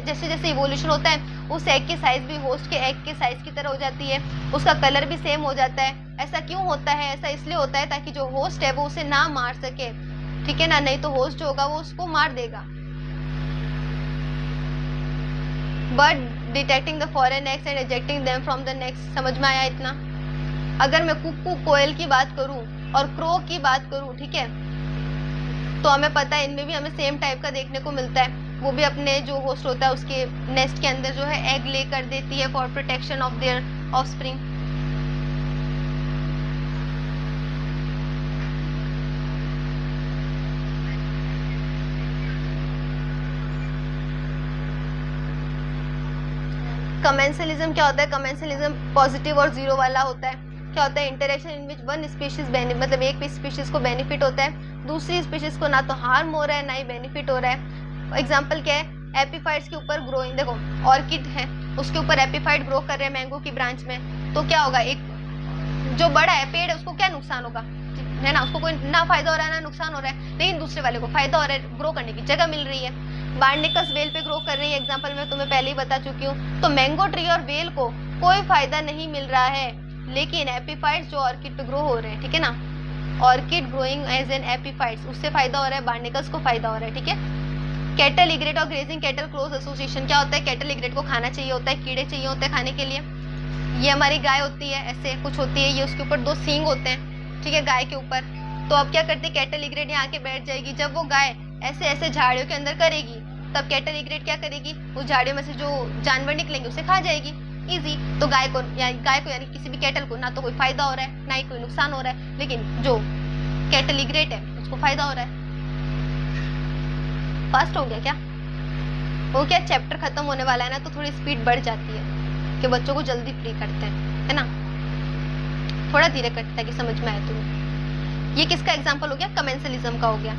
जैसे जैसे इवोल्यूशन होता है उस एग की साइज भी होस्ट के एग के साइज की तरह हो जाती है, उसका कलर भी सेम हो जाता है। ऐसा क्यों होता है? ऐसा इसलिए होता है ताकि जो होस्ट है वो उसे ना मार सके, ठीक है ना, नहीं तो होस्ट जो होगा वो उसको मार देगा। But detecting the foreign eggs and एजेक्टिंग them from the next, समझ में आया इतना? अगर मैं कुकू कोयल की बात करूं और क्रो की बात करूं, ठीक है, तो हमें पता है इनमें भी हमें सेम टाइप का देखने को मिलता है। वो भी अपने जो होस्ट होता है उसके नेस्ट के अंदर जो है एग ले कर देती है for protection of their offspring. Commensalism क्या होता है? कमेंसलिज्म पॉजिटिव और जीरो वाला होता है। क्या होता है? Interaction in which one species मतलब एक स्पीशीज को बेनिफिट होता है, दूसरी स्पीशीज को ना तो हार्म हो रहा है ना ही बेनिफिट हो रहा है। एग्जांपल क्या है? एपीफाइट्स के ऊपर ग्रोइंग, देखो ऑर्किड है उसके ऊपर एपीफाइट ग्रो कर रहे हैं मैंगो की ब्रांच में, तो क्या होगा, एक जो बड़ा है पेड़ है उसको क्या नुकसान होगा, है ना, उसको कोई ना फायदा हो रहा है ना नुकसान हो रहा है, लेकिन दूसरे वाले को फायदा हो रहा है, ग्रो करने की जगह मिल रही है। बार्निकस वेल पे ग्रो कर रही है, एग्जांपल मैं तुम्हें पहले ही बता चुकी हूँ। तो मैंगो ट्री और वेल को कोई फायदा नहीं मिल रहा है, लेकिन एपीफाइट्स जो ऑर्किड पे ग्रो हो रहे हैं, ठीक है ना, orchid growing as an epiphytes, उससे फायदा हो रहा है, बार्निकस को फायदा हो रहा है, ठीक है। कैटल इग्रेट और ग्रेजिंग कैटल क्लोज एसोसिएशन, क्या होता है? कैटल इग्रेट को खाना चाहिए होता है, कीड़े चाहिए होते हैं खाने के लिए। ये हमारी गाय होती है, ऐसे कुछ होती है, ये उसके ऊपर 2 सींग होते हैं, ठीक है, गाय के ऊपर। तो अब क्या करती है कैटल इग्रेट, यहाँ आके बैठ जाएगी। जब वो गाय ऐसे ऐसे झाड़ियों के अंदर करेगी, तब कैटल इग्रेट क्या करेगी, उस झाड़ियों में से जो जानवर निकलेंगे उसे खा जाएगी, इजी। तो गाय को यानी किसी भी कैटल को ना तो कोई फायदा हो रहा है ना ही कोई नुकसान हो रहा है, लेकिन जो कैटल इग्रेट है उसको फायदा हो रहा है। फास्ट हो गया क्या? वो क्या चैप्टर खत्म होने वाला है ना, तो थोड़ी स्पीड बढ़ जाती है कि बच्चों को जल्दी फ्री करते हैं, है ना, थोड़ा धीरे करते ताकि समझ में आए तुम्हें। ये किसका एग्जांपल हो गया? कमेंसलिज्म का हो गया।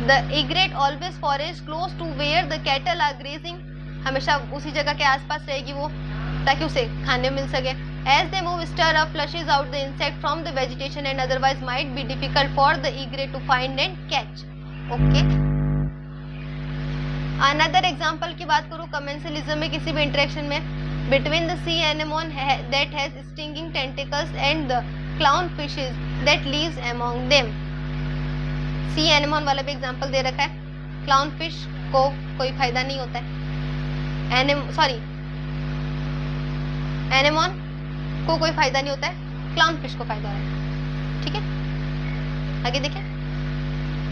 The egret always forest close to where the cattle are grazing, हमेशा उसी जगह के आसपास रहेगी वो ताकि उसे खाने मिल सके। As they move stir up flushes out the insect from the vegetation and otherwise might be difficult for the egret to find and catch. Okay, another example की बात करूं कमेंसलिज्म में, किसी भी इंटरेक्शन में between the sea anemone that has stinging tentacles and the clown fishes that lives among them. Sea anemone वाला भी एग्जांपल दे रखा है। क्लाउन फिश को कोई फायदा नहीं होता है, एनेमोन को कोई फायदा नहीं होता है, क्लाउन फिश को फायदा हो रहा है, ठीक है। आगे देखें,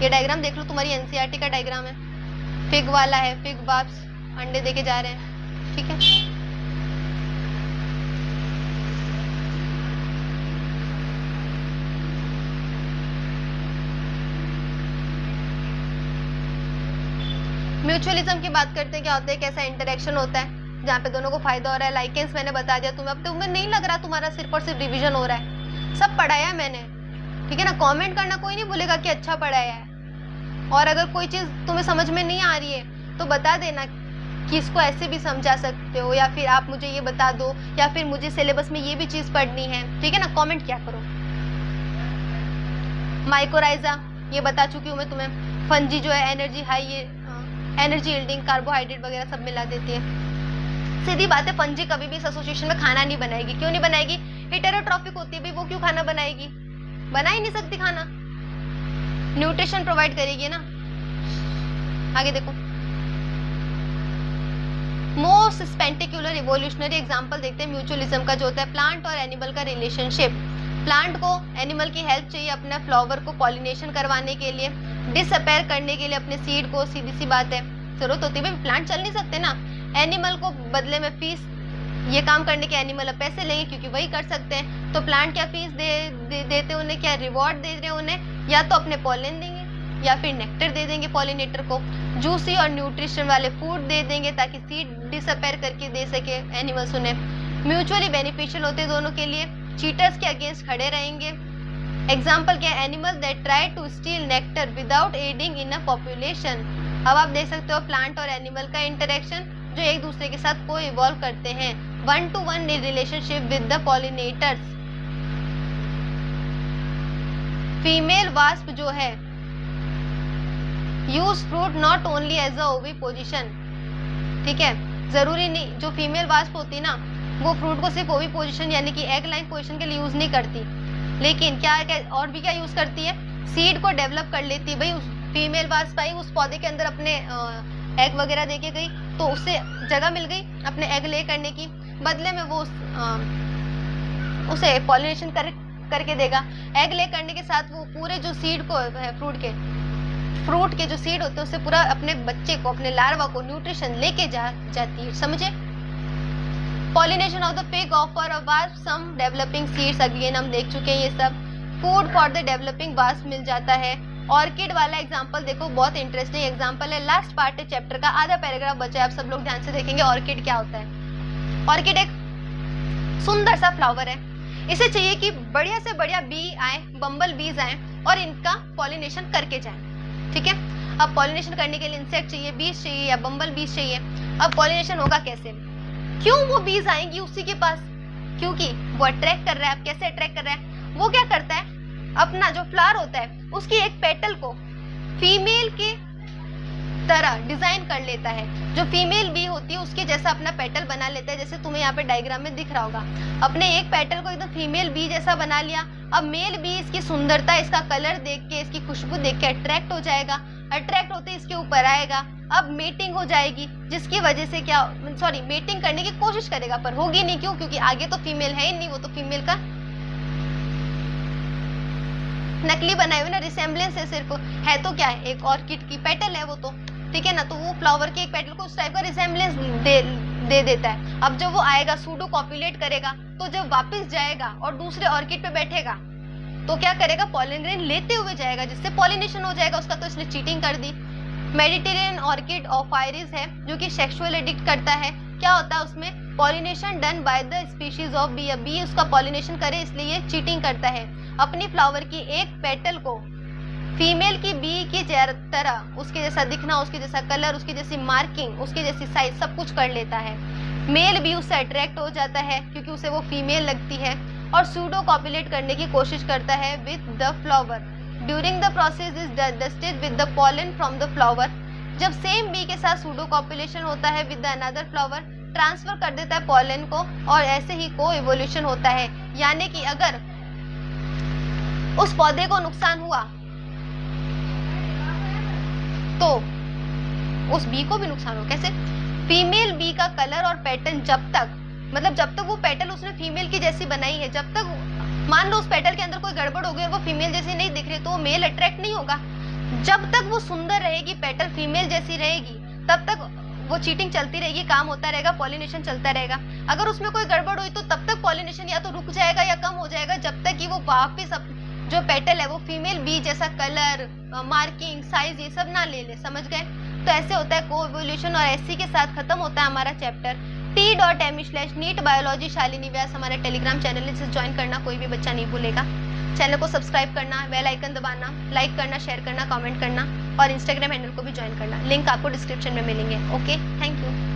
ये डायग्राम देख लो, तुम्हारी एनसीईआरटी का डायग्राम है। फिग वाला है, फिग बाप्स अंडे देके जा रहे हैं, ठीक है। म्यूचुअलिज्म की बात करते हैं, क्या होता है, कैसा इंटरेक्शन होता है जहाँ पे दोनों को फायदा हो रहा है। लाइकेंस मैंने बता दिया तुम्हें, अब तुम्हें नहीं लग रहा तुम्हारा सिर्फ और सिर्फ रिवीजन हो रहा है, सब पढ़ाया है मैंने, ठीक है ना। कमेंट करना कोई नहीं बोलेगा कि अच्छा पढ़ाया है, और अगर कोई चीज तुम्हें समझ में नहीं आ रही है तो बता देना कि इसको ऐसे भी समझा सकते हो, या फिर आप मुझे ये बता दो, या फिर मुझे सिलेबस में ये भी चीज पढ़नी है, ठीक है ना। कमेंट क्या करो। माइकोराइजा ये बता चुकी हूँ मैं तुम्हें। फंजी जो है एनर्जी हाई, ये एनर्जी यील्डिंग कार्बोहाइड्रेट वगैरह सब मिला देती है। सीधी बात है, फंजी कभी भी इस एसोसिएशन में खाना नहीं बनाएगी। क्यों नहीं बनाएगी? हेटेरोट्रॉफिक होती है भाई, वो क्यों खाना बनाएगी? बना ही नहीं सकती खाना, न्यूट्रिशन प्रोवाइड करेगी ना। आगे देखो, मोस्ट स्पेंटिकुलर इवोल्यूशनरी एग्जांपल देखते हैं म्यूचुअलिज्म का, जो होता है प्लांट और एनिमल का रिलेशनशिप। प्लांट को एनिमल की हेल्प चाहिए अपने फ्लावर को पॉलिनेशन करवाने के लिए, डिसअपेयर करने के लिए अपने सीड को, सीधी सी बात है, जरूरत होती है, प्लांट चल नहीं सकते ना। एनिमल को बदले में फीस, ये काम करने के एनिमल अब पैसे लेंगे क्योंकि वही कर सकते हैं, तो प्लांट क्या फीस देते उन्हें, क्या रिवॉर्ड दे रहे हैं उन्हें, या तो अपने पॉलन देंगे, या फिर नेक्टर दे देंगे पॉलिनेटर को, जूसी और न्यूट्रिशन वाले फूड दे देंगे ताकि सीड डिसअपेयर करके दे सके एनिमल्स उन्हें। म्यूचुअली बेनिफिशियल होते दोनों के लिए, चीटर्स के अगेंस्ट खड़े रहेंगे। एग्जाम्पल क्या है, animal that try to steal nectar without aiding in a population. अब आप देख सकते हो प्लांट और एनिमल का इंटरेक्शन जो एक दूसरे के साथ को इवॉल्व करते हैं, 1-to-1 relationship with the pollinators. Female wasp जो है use fruit not only as a oviposition, ठीक है, जरूरी नहीं, जो फीमेल वास्प होती है ना वो फ्रूट को सिर्फ ओवी पोजिशन यानी कि एग लाइन पोजिशन के लिए यूज नहीं करती, लेकिन क्या और भी क्या यूज करती है, सीड को डेवलप कर लेती है। भाई उस फीमेल वास्प आई उस पौधे के अंदर अपने एग वगैरह देके गई तो उससे जगह मिल गई अपने एग ले करने की, बदले में वो उसे पॉलिनेशन करके देगा। एग ले करने के साथ वो पूरे जो सीड को है फ्रूट के जो सीड होते हैं उससे पूरा अपने बच्चे को, अपने लार्वा को न्यूट्रिशन लेके जाती है, समझे। Pollination of the fig offer a wasp some developing seeds, again हम देख चुके हैं ये सब। Food for the developing wasp मिल जाता है। ऑर्किड वाला एग्जांपल देखो, बहुत इंटरेस्टिंग एग्जांपल है, लास्ट पार्ट है चैप्टर का, आधा पैराग्राफ बचा है, आप सब लोग ध्यान से देखेंगे ऑर्किड क्या होता है। ऑर्किड एक सुंदर सा फ्लावर है, इसे चाहिए कि बढ़िया से बढ़िया बी आए, बम्बल बीज आए और इनका पॉलिनेशन करके जाए, ठीक है। अब पॉलिनेशन करने के लिए इंसेक्ट चाहिए, बीज चाहिए या बम्बल बीज चाहिए। अब पॉलिनेशन होगा कैसे, क्यों वो बीज आएंगी उसी के पास, क्योंकि वो अट्रैक्ट कर रहा है। अब कैसे अट्रैक्ट कर रहा है, वो क्या करता है, अपना जो फ्लावर होता है उसकी एक पेटल को फीमेल के तरह डिजाइन कर लेता है, जो फीमेल बी होती है उसके जैसा अपना पेटल बना लेता है, जैसे तुम्हें यहाँ पे डायग्राम में दिख रहा होगा, अपने एक पेटल को एकदम फीमेल बी जैसा बना लिया। अब मेल बी इसकी सुंदरता, इसका कलर देख के, इसकी खुशबू देख के अट्रैक्ट हो जाएगा, अट्रैक्ट होते इसके ऊपर आएगा, अब मीटिंग हो जाएगी, जिसकी वजह से क्या, सॉरी मीटिंग करने की कोशिश करेगा पर होगी नहीं, क्यों, क्योंकि आगे तो फीमेल है ही नहीं, वो तो फीमेल का नकली बनाए हुए ना, रिसेम्बलेंस है सिर्फ, है तो क्या है, एक ऑर्किड की पेटल है वो तो, ठीक है ना, तो वो फ्लावर के एक पेटल को उस टाइप का रिसेम्बलेंस दे देता है। अब जब वो आएगा सूडो कॉपुलेट करेगा, तो जब वापस जाएगा और दूसरे ऑर्किड पे बैठेगा तो क्या करेगा, पॉलन ग्रेन लेते हुए जाएगा, जिससे पॉलिनेशन हो जाएगा उसका, तो इसने चीटिंग कर दी। मेडिटेरियन ऑर्किड ऑफ आयरिस है जो कि सेक्सुअल एडिक्ट करता है, क्या होता है उसमें, pollination done by the species of bee, bee उसका पॉलिनेशन करे इसलिए ये चीटिंग करता है, अपनी फ्लावर की एक पेटल को फीमेल की बी की तरह, उसके जैसा दिखना, उसके जैसा कलर, उसकी जैसी मार्किंग, उसकी जैसी साइज सब कुछ कर लेता है। मेल बी उससे अट्रैक्ट हो जाता है क्योंकि उसे वो फीमेल लगती है और सूडो कॉपुलेट करने की कोशिश करता है with the flower. During the process is dusted with the pollen from the flower. जब सेम बी के साथ सूडो कॉपुलेशन होता है विद अनदर फ्लावर, ट्रांसफर कर देता है पॉलन को और ऐसे ही को इवोल्यूशन होता है। यानी कि अगर उस पौधे को नुकसान हुआ तो उस बी को भी नुकसान हो, कैसे, फीमेल बी का कलर और पैटर्न जब तक वो पेटल उसने फीमेल की जैसी बनाई है, जब तक मान लो उस पेटल के अंदर कोई गड़बड़ हो गई और वो फीमेल जैसी नहीं दिख रही तो वो मेल अट्रैक्ट नहीं होगा। जब तक वो सुंदर रहेगी, पेटल फीमेल जैसी रहेगी, तब तक वो चीटिंग चलती रहेगी, काम होता रहेगा, पॉलिनेशन चलता रहेगा। अगर उसमें कोई गड़बड़ हुई तो तब तक पॉलिनेशन या तो रुक जाएगा या कम हो जाएगा, जब तक कि वो वापस जो पेटल है वो फीमेल बी जैसा कलर, मार्किंग, साइज ये सब ना ले ले, समझ गए। तो ऐसे होता है को इवोल्यूशन। और ऐसी के साथ खत्म होता है हमारा चैप्टर। t.me/NEET बायोलॉजी शालिनी व्यास हमारा टेलीग्राम चैनल है, इसे ज्वाइन करना कोई भी बच्चा नहीं भूलेगा। चैनल को सब्सक्राइब करना, बेल आइकन दबाना, लाइक करना, शेयर करना, कमेंट करना और इंस्टाग्राम हैंडल को भी ज्वाइन करना। लिंक आपको डिस्क्रिप्शन में मिलेंगे। Okay, thank you.